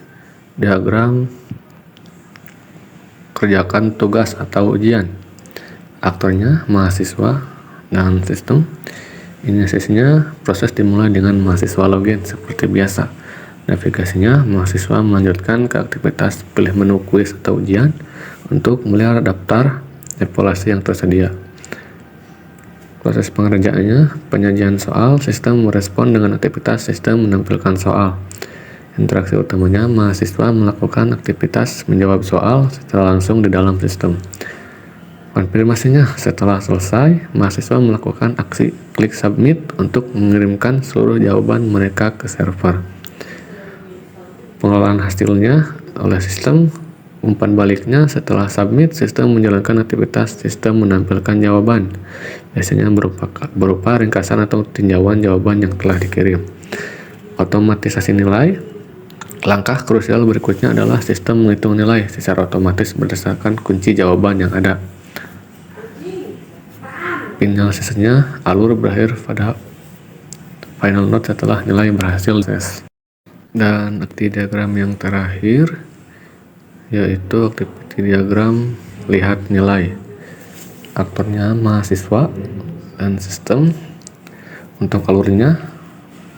diagram kerjakan tugas atau ujian. Aktornya mahasiswa dan sistem. Inisiasinya proses dimulai dengan mahasiswa login seperti biasa. Navigasinya, mahasiswa melanjutkan ke aktivitas pilih menu kuis atau ujian untuk melihat daftar evaluasi yang tersedia. Proses pengerjaannya, penyajian soal, sistem merespon dengan aktivitas sistem menampilkan soal. Interaksi utamanya, mahasiswa melakukan aktivitas menjawab soal secara langsung di dalam sistem. Konfirmasinya, setelah selesai, mahasiswa melakukan aksi klik submit untuk mengirimkan seluruh jawaban mereka ke server. Pengelolaan hasilnya oleh sistem. Umpan baliknya, setelah submit, sistem menjalankan aktivitas sistem menampilkan jawaban, biasanya berupa ringkasan atau tinjauan jawaban yang telah dikirim. Otomatisasi nilai. Langkah krusial berikutnya adalah sistem menghitung nilai secara otomatis berdasarkan kunci jawaban yang ada. Finalisasinya, alur berakhir pada final node setelah nilai berhasil tes. Dan activity diagram yang terakhir yaitu activity diagram lihat nilai. Aktornya mahasiswa dan sistem. Untuk alurnya,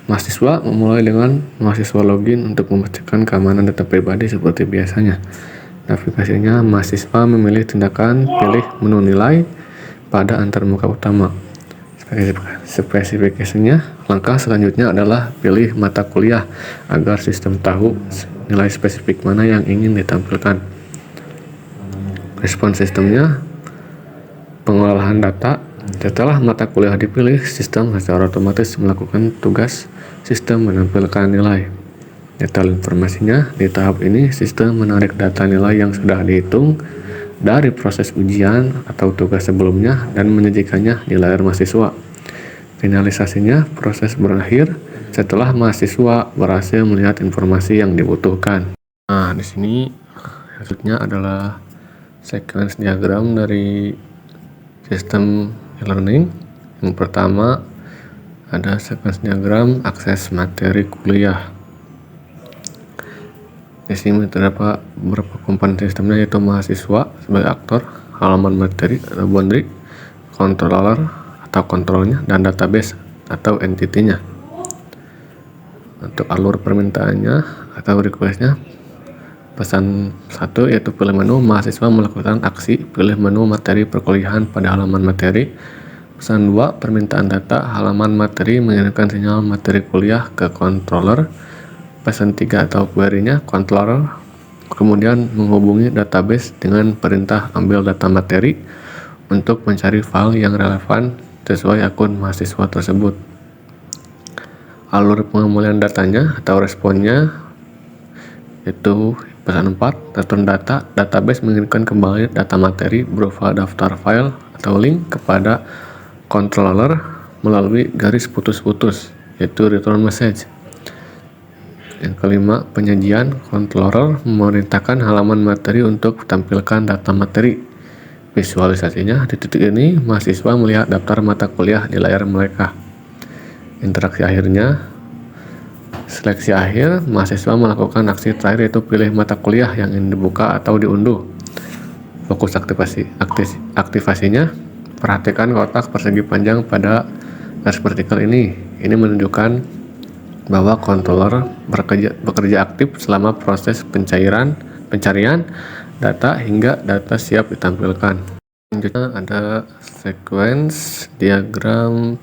mahasiswa memulai dengan mahasiswa login untuk memastikan keamanan data pribadi seperti biasanya. Navigasinya, mahasiswa memilih tindakan pilih menu nilai pada antarmuka utama. Spesifikasinya, langkah selanjutnya adalah pilih mata kuliah agar sistem tahu nilai spesifik mana yang ingin ditampilkan. Respon sistemnya, pengolahan data. Setelah mata kuliah dipilih, sistem secara otomatis melakukan tugas sistem menampilkan nilai. Detail informasinya, di tahap ini sistem menarik data nilai yang sudah dihitung dari proses ujian atau tugas sebelumnya dan menyajikannya di layar mahasiswa. Finalisasinya, proses berakhir setelah mahasiswa berhasil melihat informasi yang dibutuhkan. Nah, di sini maksudnya adalah sequence diagram dari sistem e-learning. Yang pertama ada sequence diagram akses materi kuliah. Di sini terdapat beberapa komponen sistemnya, yaitu mahasiswa sebagai aktor, halaman materi atau boundary, controller atau kontrolnya, dan database atau entity-nya. Untuk alur permintaannya atau request-nya, pesan 1 yaitu pilih menu, mahasiswa melakukan aksi pilih menu materi perkuliahan pada halaman materi. Pesan 2, permintaan data halaman materi mengirimkan sinyal materi kuliah ke controller. Pesan 3 atau query-nya, controller kemudian menghubungi database dengan perintah ambil data materi untuk mencari file yang relevan sesuai akun mahasiswa tersebut. Alur pengemulian datanya atau responnya yaitu pesan 4, return data, database mengirimkan kembali data materi berupa daftar file atau link kepada controller. melalui garis putus-putus, yaitu return message. Yang kelima, penyajian. Controller memerintahkan halaman materi untuk tampilkan data materi. Visualisasinya, di titik ini mahasiswa melihat daftar mata kuliah di layar mereka. Interaksi akhirnya, seleksi akhir, mahasiswa melakukan aksi terakhir yaitu pilih mata kuliah yang ingin dibuka atau diunduh. Fokus aktivasinya, perhatikan kotak persegi panjang pada garis vertikal ini. Ini menunjukkan bahwa controller bekerja aktif selama proses pencarian data hingga data siap ditampilkan. Selanjutnya ada sequence diagram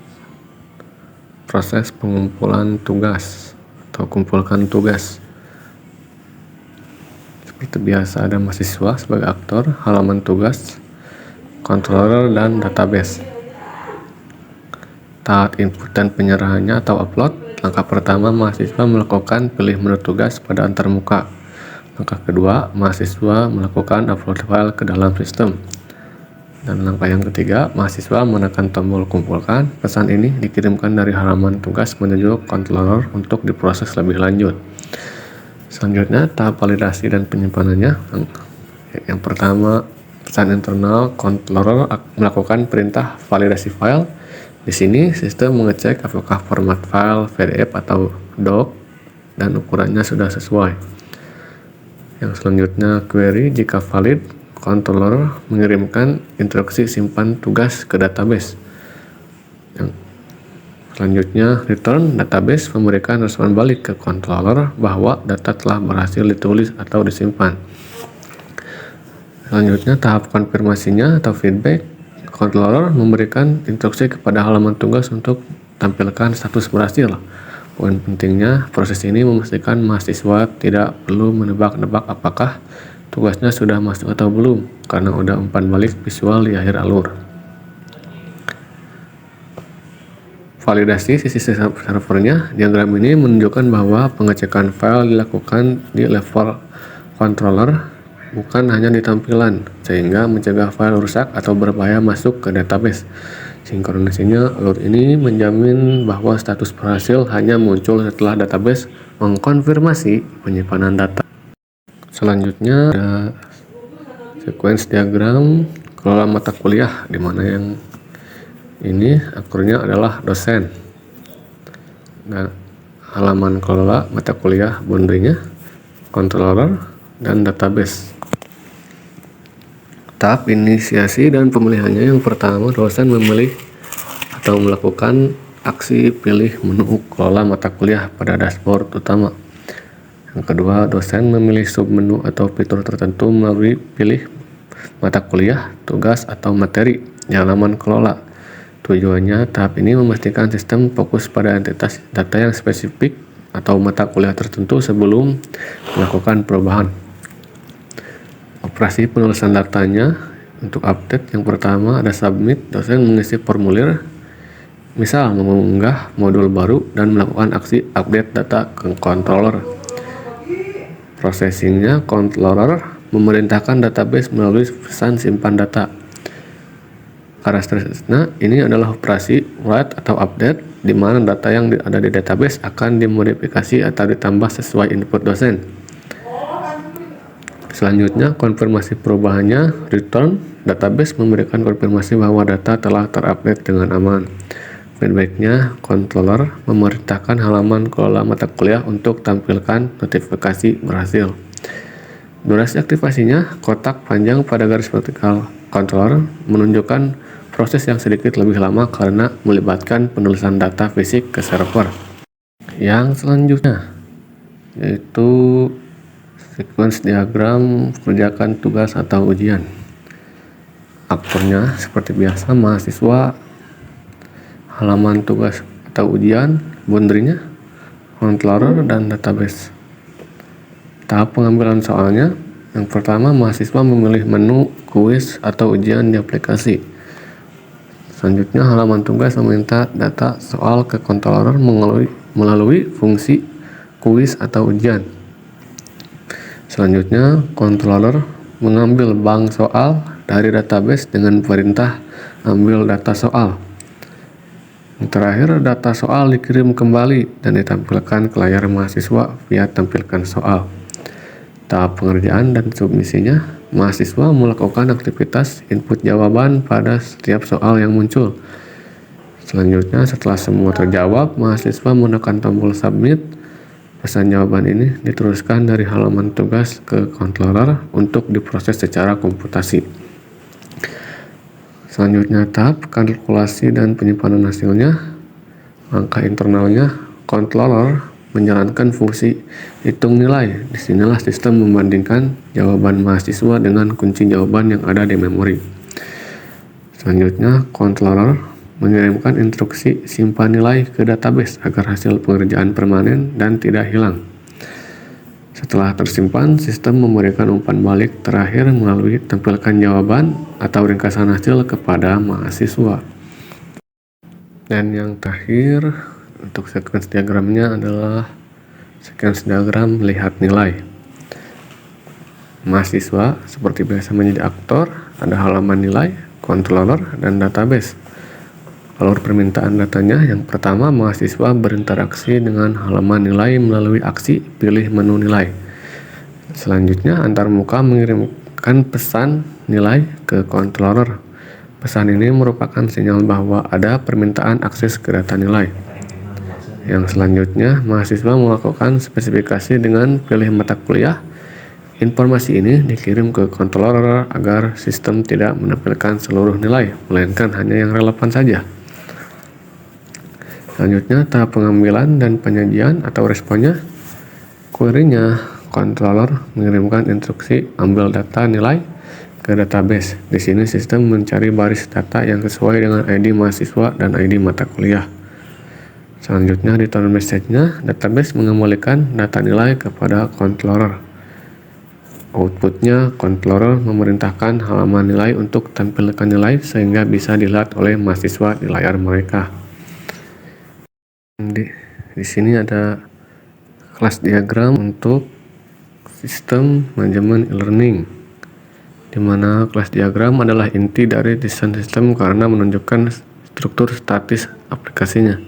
proses pengumpulan tugas atau kumpulkan tugas. Seperti biasa ada mahasiswa sebagai aktor, halaman tugas, controller, dan database. Tahap input dan penyerahannya atau upload. Langkah pertama, mahasiswa melakukan pilih menu tugas pada antarmuka. Langkah kedua, mahasiswa melakukan upload file ke dalam sistem. Dan langkah yang ketiga, mahasiswa menekan tombol kumpulkan. Pesan ini dikirimkan dari halaman tugas menuju controller untuk diproses lebih lanjut. Selanjutnya, tahap validasi dan penyimpanannya. Yang pertama, pesan internal, controller melakukan perintah validasi file. Di sini, sistem mengecek apakah format file PDF atau doc dan ukurannya sudah sesuai. Yang selanjutnya, query. Jika valid, controller mengirimkan instruksi simpan tugas ke database. Yang selanjutnya, return. Database memberikan respon balik ke controller bahwa data telah berhasil ditulis atau disimpan. Selanjutnya, tahap konfirmasinya atau feedback. Controller memberikan instruksi kepada halaman tugas untuk tampilkan status berhasil. Poin pentingnya, proses ini memastikan mahasiswa tidak perlu menebak-nebak apakah tugasnya sudah masuk atau belum, karena udah umpan balik visual di akhir alur. Validasi sisi servernya. Diagram ini menunjukkan bahwa pengecekan file dilakukan di level controller, bukan hanya di tampilan, sehingga mencegah file rusak atau berbahaya masuk ke database. Sinkronisinya, alur ini menjamin bahwa status berhasil hanya muncul setelah database mengkonfirmasi penyimpanan data. Selanjutnya ada sequence diagram kelola mata kuliah, di mana yang ini akurnya adalah dosen. Nah, halaman kelola mata kuliah boundary-nya, controller, dan database. Tahap inisiasi dan pemilihannya. Yang pertama, dosen memilih atau melakukan aksi pilih menu kelola mata kuliah pada dashboard utama. Yang kedua, dosen memilih submenu atau fitur tertentu melalui pilih mata kuliah, tugas, atau materi di halaman kelola. Tujuannya, tahap ini memastikan sistem fokus pada entitas data yang spesifik atau mata kuliah tertentu sebelum melakukan perubahan. Operasi penulisan datanya. Untuk update, yang pertama ada submit. Dosen mengisi formulir, misal mengunggah modul baru dan melakukan aksi update data ke controller. Processingnya, controller memerintahkan database melalui pesan simpan data. Karakteristiknya, ini adalah operasi write atau update, di mana data yang ada di database akan dimodifikasi atau ditambah sesuai input dosen. Selanjutnya, konfirmasi perubahannya, return. Database memberikan konfirmasi bahwa data telah terupdate dengan aman. Feedbacknya, controller memerintahkan halaman kelola mata kuliah untuk tampilkan notifikasi berhasil. Durasi aktivasinya, kotak panjang pada garis vertikal. Controller menunjukkan proses yang sedikit lebih lama karena melibatkan penulisan data fisik ke server. Yang selanjutnya yaitu sequence diagram kerjakan tugas atau ujian. Aktornya seperti biasa, mahasiswa, halaman tugas atau ujian, boundary-nya, controller, dan database. Tahap pengambilan soalnya. Yang pertama, mahasiswa memilih menu kuis atau ujian di aplikasi. Selanjutnya, halaman tugas meminta data soal ke controller melalui fungsi kuis atau ujian. Selanjutnya, controller mengambil bank soal dari database dengan perintah ambil data soal. Yang terakhir, data soal dikirim kembali dan ditampilkan ke layar mahasiswa via tampilkan soal. Tahap pengerjaan dan submisinya, mahasiswa melakukan aktivitas input jawaban pada setiap soal yang muncul. Selanjutnya, setelah semua terjawab, mahasiswa menekan tombol submit. Pesan jawaban ini diteruskan dari halaman tugas ke controller untuk diproses secara komputasi. Selanjutnya, tahap kalkulasi dan penyimpanan hasilnya. Langkah internalnya, controller menjalankan fungsi hitung nilai. Disinilah sistem membandingkan jawaban mahasiswa dengan kunci jawaban yang ada di memori. Selanjutnya, controller mengirimkan instruksi simpan nilai ke database agar hasil pengerjaan permanen dan tidak hilang. Setelah tersimpan, sistem memberikan umpan balik terakhir melalui tampilkan jawaban atau ringkasan hasil kepada mahasiswa. Dan yang terakhir, untuk sequence diagramnya adalah sequence diagram lihat nilai. Mahasiswa seperti biasa menjadi aktor, ada halaman nilai, controller, dan database. Alur permintaan datanya, yang pertama mahasiswa berinteraksi dengan halaman nilai melalui aksi pilih menu nilai. Selanjutnya antarmuka mengirimkan pesan nilai ke controller. Pesan ini merupakan sinyal bahwa ada permintaan akses ke data nilai. Yang selanjutnya mahasiswa melakukan spesifikasi dengan pilih mata kuliah. Informasi ini dikirim ke controller agar sistem tidak menampilkan seluruh nilai, melainkan hanya yang relevan saja. Selanjutnya, tahap pengambilan dan penyajian atau responnya. Query-nya, controller mengirimkan instruksi ambil data nilai ke database. Di sini sistem mencari baris data yang sesuai dengan ID mahasiswa dan ID mata kuliah. Selanjutnya, return message-nya, database mengembalikan data nilai kepada controller. Outputnya, controller memerintahkan halaman nilai untuk tampilkan nilai sehingga bisa dilihat oleh mahasiswa di layar mereka. Di sini ada kelas diagram untuk sistem manajemen e-learning, di mana kelas diagram adalah inti dari desain sistem karena menunjukkan struktur statis aplikasinya.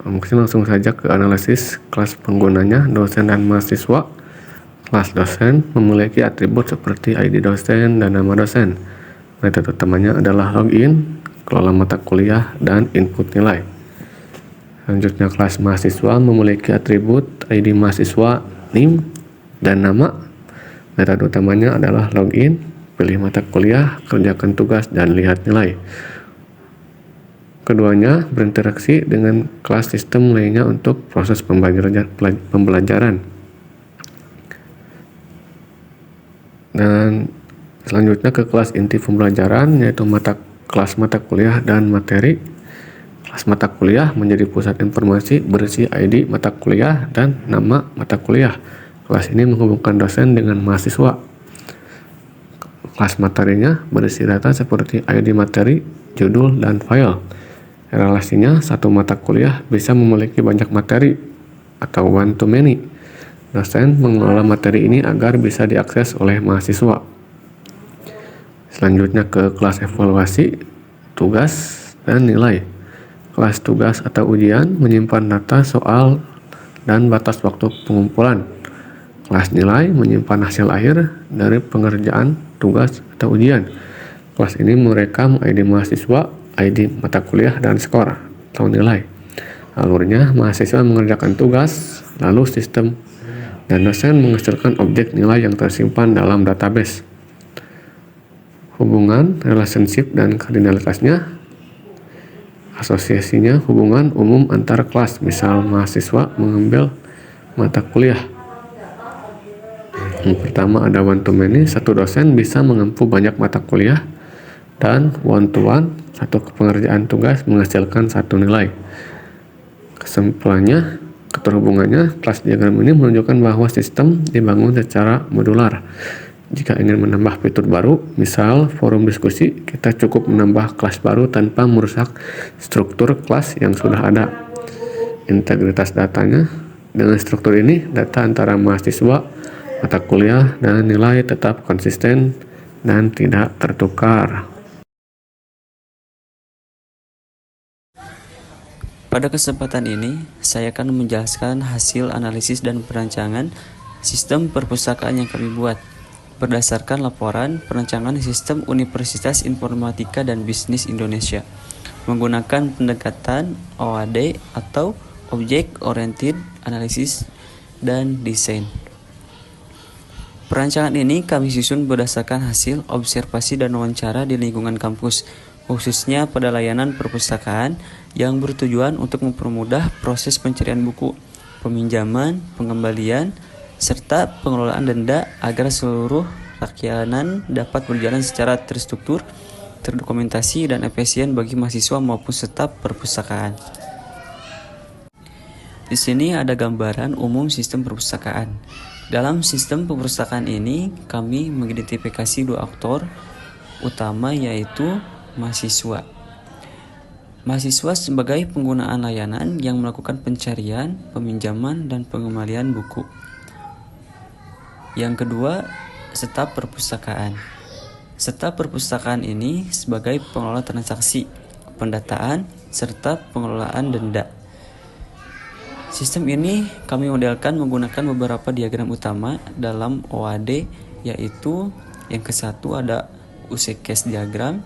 Mungkin langsung saja ke analisis kelas penggunanya, dosen dan mahasiswa. Kelas dosen memiliki atribut seperti ID dosen dan nama dosen. Metode utamanya adalah login, kelola mata kuliah, dan input nilai. Selanjutnya, kelas mahasiswa memiliki atribut ID mahasiswa, NIM, dan nama. Metode utamanya adalah login, pilih mata kuliah, kerjakan tugas, dan lihat nilai. Keduanya berinteraksi dengan kelas sistem lainnya untuk proses pembelajaran. Dan selanjutnya ke kelas inti pembelajaran, yaitu kelas mata kuliah dan materi. Kelas mata kuliah menjadi pusat informasi berisi ID mata kuliah dan nama mata kuliah. Kelas ini menghubungkan dosen dengan mahasiswa. Kelas materinya berisi data seperti ID materi, judul, dan file. Relasinya, satu mata kuliah bisa memiliki banyak materi atau one to many. Dosen mengelola materi ini agar bisa diakses oleh mahasiswa. Selanjutnya ke kelas evaluasi, tugas, dan nilai. Kelas tugas atau ujian menyimpan data soal dan batas waktu pengumpulan. Kelas nilai menyimpan hasil akhir dari pengerjaan tugas atau ujian. Kelas ini merekam ID mahasiswa, ID mata kuliah, dan skor atau nilai. Alurnya, mahasiswa mengerjakan tugas, lalu sistem dan dosen menghasilkan objek nilai yang tersimpan dalam database. Hubungan, relationship, dan kardinalitasnya. Asosiasinya hubungan umum antar kelas, misal mahasiswa mengambil mata kuliah. Yang pertama ada one to many, satu dosen bisa mengempu banyak mata kuliah, dan one to one, satu pengerjaan tugas menghasilkan satu nilai. Kesimpulannya, keterhubungannya, kelas diagram ini menunjukkan bahwa sistem dibangun secara modular. Jika ingin menambah fitur baru, misal forum diskusi, kita cukup menambah kelas baru tanpa merusak struktur kelas yang sudah ada. Integritas datanya, dengan struktur ini, data antara mahasiswa, mata kuliah, dan nilai tetap konsisten dan tidak tertukar. Pada kesempatan ini, saya akan menjelaskan hasil analisis dan perancangan sistem perpustakaan yang kami buat berdasarkan laporan perancangan sistem Universitas Informatika dan Bisnis Indonesia menggunakan pendekatan OAD atau Object Oriented Analysis dan Design. Perancangan ini kami susun berdasarkan hasil observasi dan wawancara di lingkungan kampus, khususnya pada layanan perpustakaan yang bertujuan untuk mempermudah proses pencarian buku, peminjaman, pengembalian, serta pengelolaan denda agar seluruh layanan dapat berjalan secara terstruktur, terdokumentasi, dan efisien bagi mahasiswa maupun staf perpustakaan. Di sini ada gambaran umum sistem perpustakaan. Dalam sistem perpustakaan ini, kami mengidentifikasi dua aktor utama, yaitu mahasiswa. Mahasiswa sebagai penggunaan layanan yang melakukan pencarian, peminjaman, dan pengembalian buku. Yang kedua, staf perpustakaan. Staf perpustakaan ini sebagai pengelola transaksi, pendataan, serta pengelolaan denda. Sistem ini kami modelkan menggunakan beberapa diagram utama dalam OAD, yaitu yang ke-1 ada use case diagram.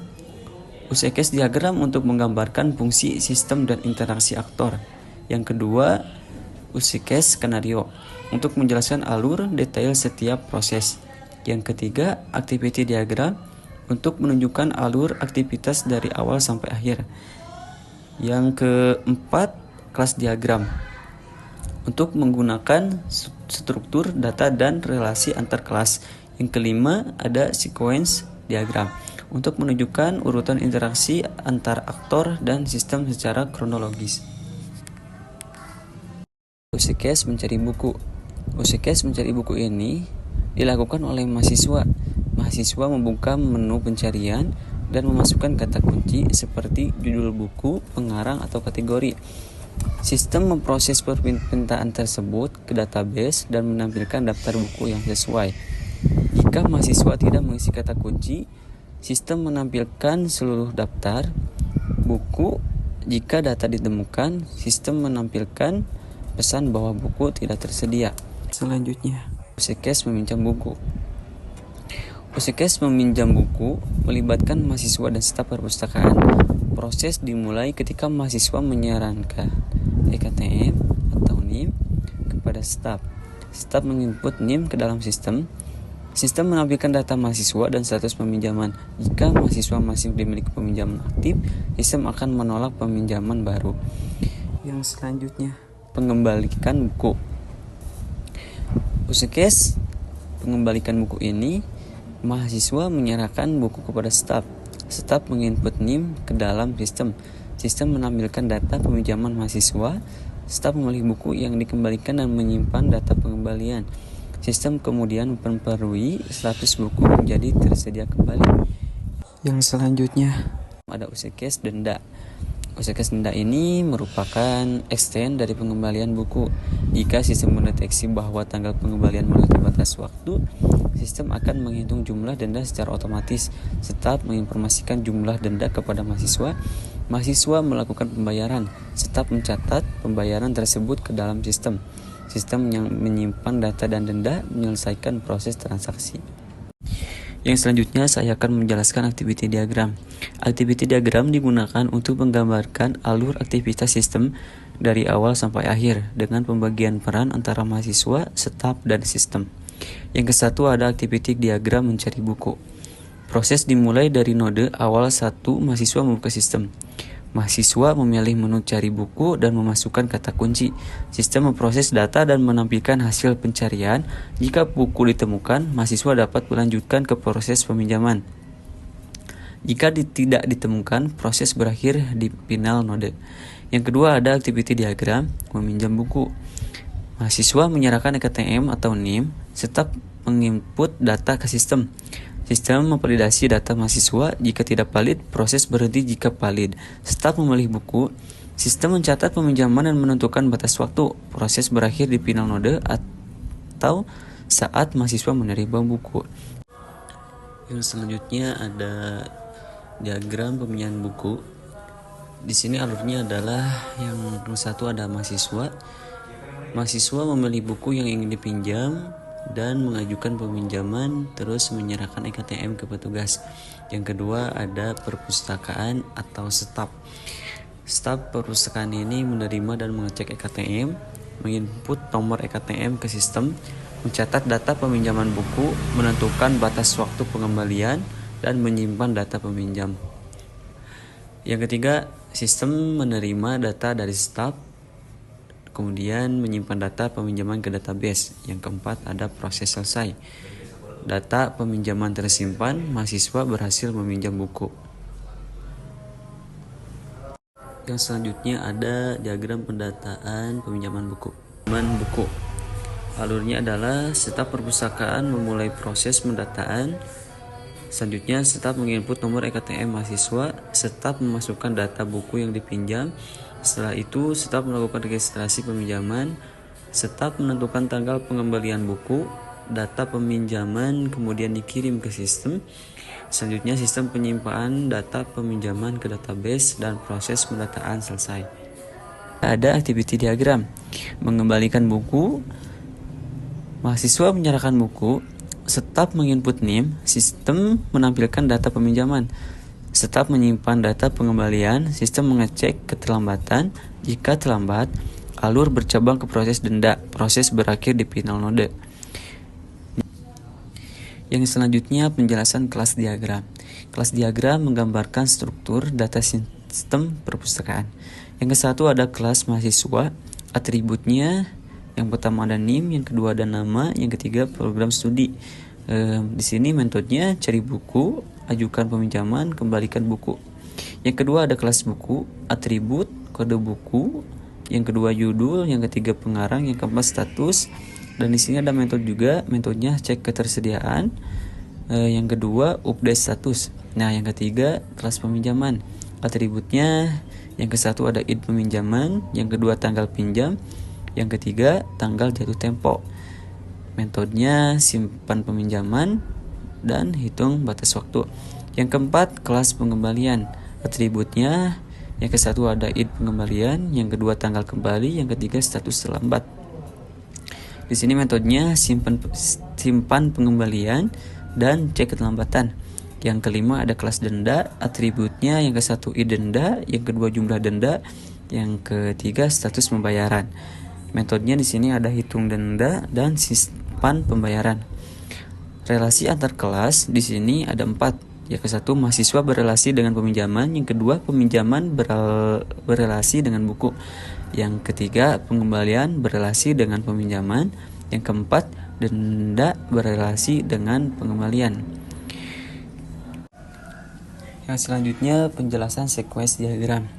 Use case diagram untuk menggambarkan fungsi sistem dan interaksi aktor. Yang kedua, use case skenario untuk menjelaskan alur detail setiap proses. Yang ketiga, activity diagram untuk menunjukkan alur aktivitas dari awal sampai akhir. Yang keempat, kelas diagram untuk menggunakan struktur data dan relasi antar kelas. Yang kelima, ada sequence diagram untuk menunjukkan urutan interaksi antar aktor dan sistem secara kronologis. Use case mencari buku. Use case mencari buku ini dilakukan oleh mahasiswa. Mahasiswa membuka menu pencarian dan memasukkan kata kunci seperti judul buku, pengarang, atau kategori. Sistem memproses permintaan tersebut ke database dan menampilkan daftar buku yang sesuai. Jika mahasiswa tidak mengisi kata kunci, sistem menampilkan seluruh daftar buku. Jika data ditemukan, sistem menampilkan pesan bahwa buku tidak tersedia. Selanjutnya, use case meminjam buku. Use case meminjam buku melibatkan mahasiswa dan staf perpustakaan. Proses dimulai ketika mahasiswa menyarankan EKTM atau NIM kepada staf. Staf menginput NIM ke dalam sistem. Sistem menampilkan data mahasiswa dan status peminjaman. Jika mahasiswa masih dimiliki peminjaman aktif, sistem akan menolak peminjaman baru. Yang selanjutnya, pengembalikan buku. Use case pengembalikan buku ini, mahasiswa menyerahkan buku kepada staf. Staf menginput NIM ke dalam sistem. Sistem menampilkan data peminjaman mahasiswa. Staf memilih buku yang dikembalikan dan menyimpan data pengembalian. Sistem kemudian memperbarui status buku menjadi tersedia kembali. Yang selanjutnya ada use case denda. Use case denda ini merupakan extend dari pengembalian buku. Jika sistem mendeteksi bahwa tanggal pengembalian melewati batas waktu, sistem akan menghitung jumlah denda secara otomatis. Staf menginformasikan jumlah denda kepada mahasiswa. Mahasiswa melakukan pembayaran. Staf mencatat pembayaran tersebut ke dalam sistem. Sistem yang menyimpan data dan denda menyelesaikan proses transaksi. Yang selanjutnya saya akan menjelaskan activity diagram. Activity diagram digunakan untuk menggambarkan alur aktivitas sistem dari awal sampai akhir dengan pembagian peran antara mahasiswa, staf, dan sistem. Yang ke-1 ada activity diagram mencari buku. Proses dimulai dari node awal 1 mahasiswa membuka sistem. Mahasiswa memilih menu cari buku dan memasukkan kata kunci. Sistem memproses data dan menampilkan hasil pencarian. Jika buku ditemukan, mahasiswa dapat melanjutkan ke proses peminjaman. Jika tidak ditemukan, proses berakhir di final node. Yang kedua ada activity diagram meminjam buku. Mahasiswa menyerahkan EKTM atau NIM, staf menginput data ke sistem. Sistem memvalidasi data mahasiswa. Jika tidak valid, proses berhenti. Jika valid, staf memilih buku. Sistem mencatat peminjaman dan menentukan batas waktu. Proses berakhir di final node atau saat mahasiswa menerima buku. Yang selanjutnya ada diagram peminjaman buku. Di sini alurnya adalah yang satu ada mahasiswa. Mahasiswa memilih buku yang ingin dipinjam dan mengajukan peminjaman, terus menyerahkan EKTM ke petugas. Yang kedua ada perpustakaan atau staf. Staf perpustakaan ini menerima dan mengecek EKTM, menginput nomor EKTM ke sistem, mencatat data peminjaman buku, menentukan batas waktu pengembalian, dan menyimpan data peminjam. Yang ketiga, sistem menerima data dari staf, kemudian menyimpan data peminjaman ke database. Yang keempat, ada proses selesai. Data peminjaman tersimpan, mahasiswa berhasil meminjam buku. Yang selanjutnya ada diagram pendataan peminjaman buku. Alurnya adalah staf perpustakaan memulai proses pendataan. Selanjutnya, staf menginput nomor EKTM mahasiswa, staf memasukkan data buku yang dipinjam. Setelah itu, staf melakukan registrasi peminjaman, staf menentukan tanggal pengembalian buku, data peminjaman kemudian dikirim ke sistem. Selanjutnya, sistem penyimpanan data peminjaman ke database dan proses pendataan selesai. Ada activity diagram. Mengembalikan buku, mahasiswa menyerahkan buku, staf menginput NIM, sistem menampilkan data peminjaman. Staf menyimpan data pengembalian, sistem mengecek keterlambatan. Jika terlambat, alur bercabang ke proses denda. Proses berakhir di final node. Yang selanjutnya penjelasan kelas diagram. Kelas diagram menggambarkan struktur data sistem perpustakaan. Yang ke-1 ada kelas mahasiswa, atributnya yang pertama ada NIM, yang kedua ada nama, yang ketiga program studi. Di sini metodenya cari buku, ajukan peminjaman, kembalikan buku. Yang kedua ada kelas buku, atribut, kode buku, yang kedua judul, yang ketiga pengarang, yang keempat status. Dan di sini ada metode juga, metodenya cek ketersediaan. Yang kedua update status. Nah, yang ketiga kelas peminjaman. Atributnya yang ke-1 ada id peminjaman, yang kedua tanggal pinjam, yang ketiga tanggal jatuh tempo. Metodenya simpan peminjaman dan hitung batas waktu. Yang keempat kelas pengembalian. Atributnya yang ke-1 ada id pengembalian, yang kedua tanggal kembali, yang ketiga status terlambat. Di sini metodenya simpan pengembalian dan cek keterlambatan. Yang kelima ada kelas denda, atributnya yang ke-1 id denda, yang kedua jumlah denda, yang ketiga status pembayaran. Metodenya di sini ada hitung denda dan simpan pembayaran. Relasi antar kelas di sini ada 4. Yang ke-1 mahasiswa berelasi dengan peminjaman, yang kedua peminjaman berelasi dengan buku. Yang ketiga, pengembalian berelasi dengan peminjaman. Yang keempat, denda berelasi dengan pengembalian. Yang selanjutnya, penjelasan sequence diagram.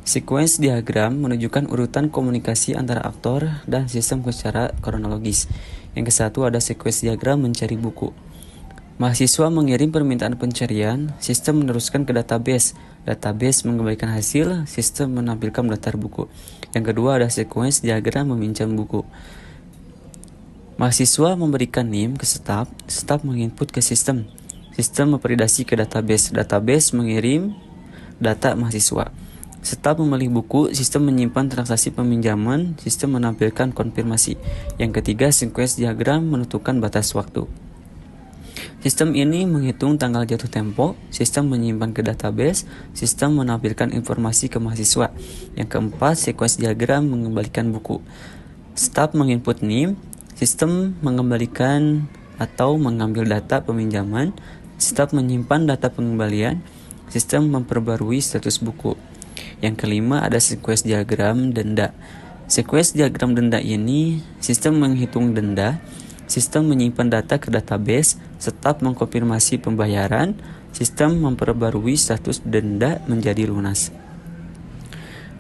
Sequence diagram menunjukkan urutan komunikasi antara aktor dan sistem secara kronologis. Yang ke-1 ada sequence diagram mencari buku. Mahasiswa mengirim permintaan pencarian, sistem meneruskan ke database. Database mengembalikan hasil, sistem menampilkan daftar buku. Yang kedua ada sequence diagram meminjam buku. Mahasiswa memberikan NIM ke staf, staf menginput ke sistem. Sistem memvalidasi ke database, database mengirim data mahasiswa. Staf memilih buku, sistem menyimpan transaksi peminjaman, sistem menampilkan konfirmasi. Yang ketiga sequence diagram menentukan batas waktu. Sistem ini menghitung tanggal jatuh tempo, sistem menyimpan ke database, sistem menampilkan informasi ke mahasiswa. Yang keempat, sequence diagram mengembalikan buku. Staf menginput NIM, sistem mengembalikan atau mengambil data peminjaman, staf menyimpan data pengembalian, sistem memperbarui status buku. Yang kelima ada sequence diagram denda. Sequence diagram denda ini, sistem menghitung denda, sistem menyimpan data ke database, staf mengkonfirmasi pembayaran, sistem memperbarui status denda menjadi lunas.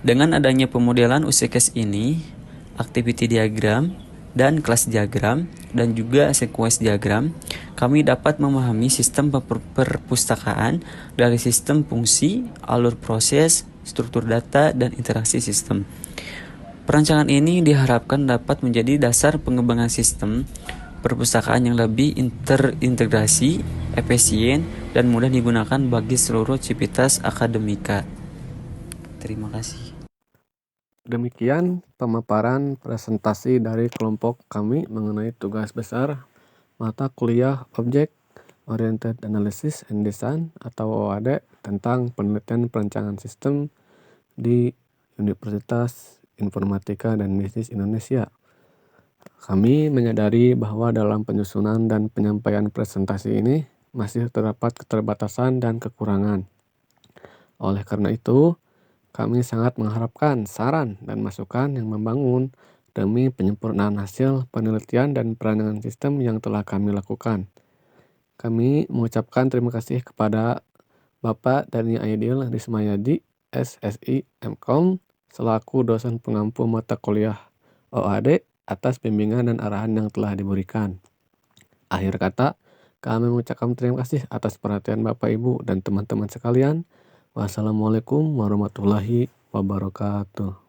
Dengan adanya pemodelan use case ini, activity diagram dan kelas diagram dan juga sequence diagram, kami dapat memahami sistem perpustakaan dari sistem fungsi, alur proses, struktur data, dan interaksi sistem. Perancangan ini diharapkan dapat menjadi dasar pengembangan sistem perpustakaan yang lebih terintegrasi, efisien, dan mudah digunakan bagi seluruh civitas akademika. Terima kasih. Demikian pemaparan presentasi dari kelompok kami mengenai tugas besar mata kuliah Object Oriented Analysis and Design atau OAD tentang penelitian perancangan sistem di Universitas Informatika dan Bisnis Indonesia. Kami menyadari bahwa dalam penyusunan dan penyampaian presentasi ini masih terdapat keterbatasan dan kekurangan. Oleh karena itu, kami sangat mengharapkan saran dan masukan yang membangun demi penyempurnaan hasil penelitian dan perancangan sistem yang telah kami lakukan. Kami mengucapkan terima kasih kepada Bapak Dani Aidil Rismayadi, SSI MKOM, selaku dosen pengampu mata kuliah OAD atas bimbingan dan arahan yang telah diberikan. Akhir kata, kami mengucapkan terima kasih atas perhatian Bapak, Ibu, dan teman-teman sekalian. Wassalamualaikum warahmatullahi wabarakatuh.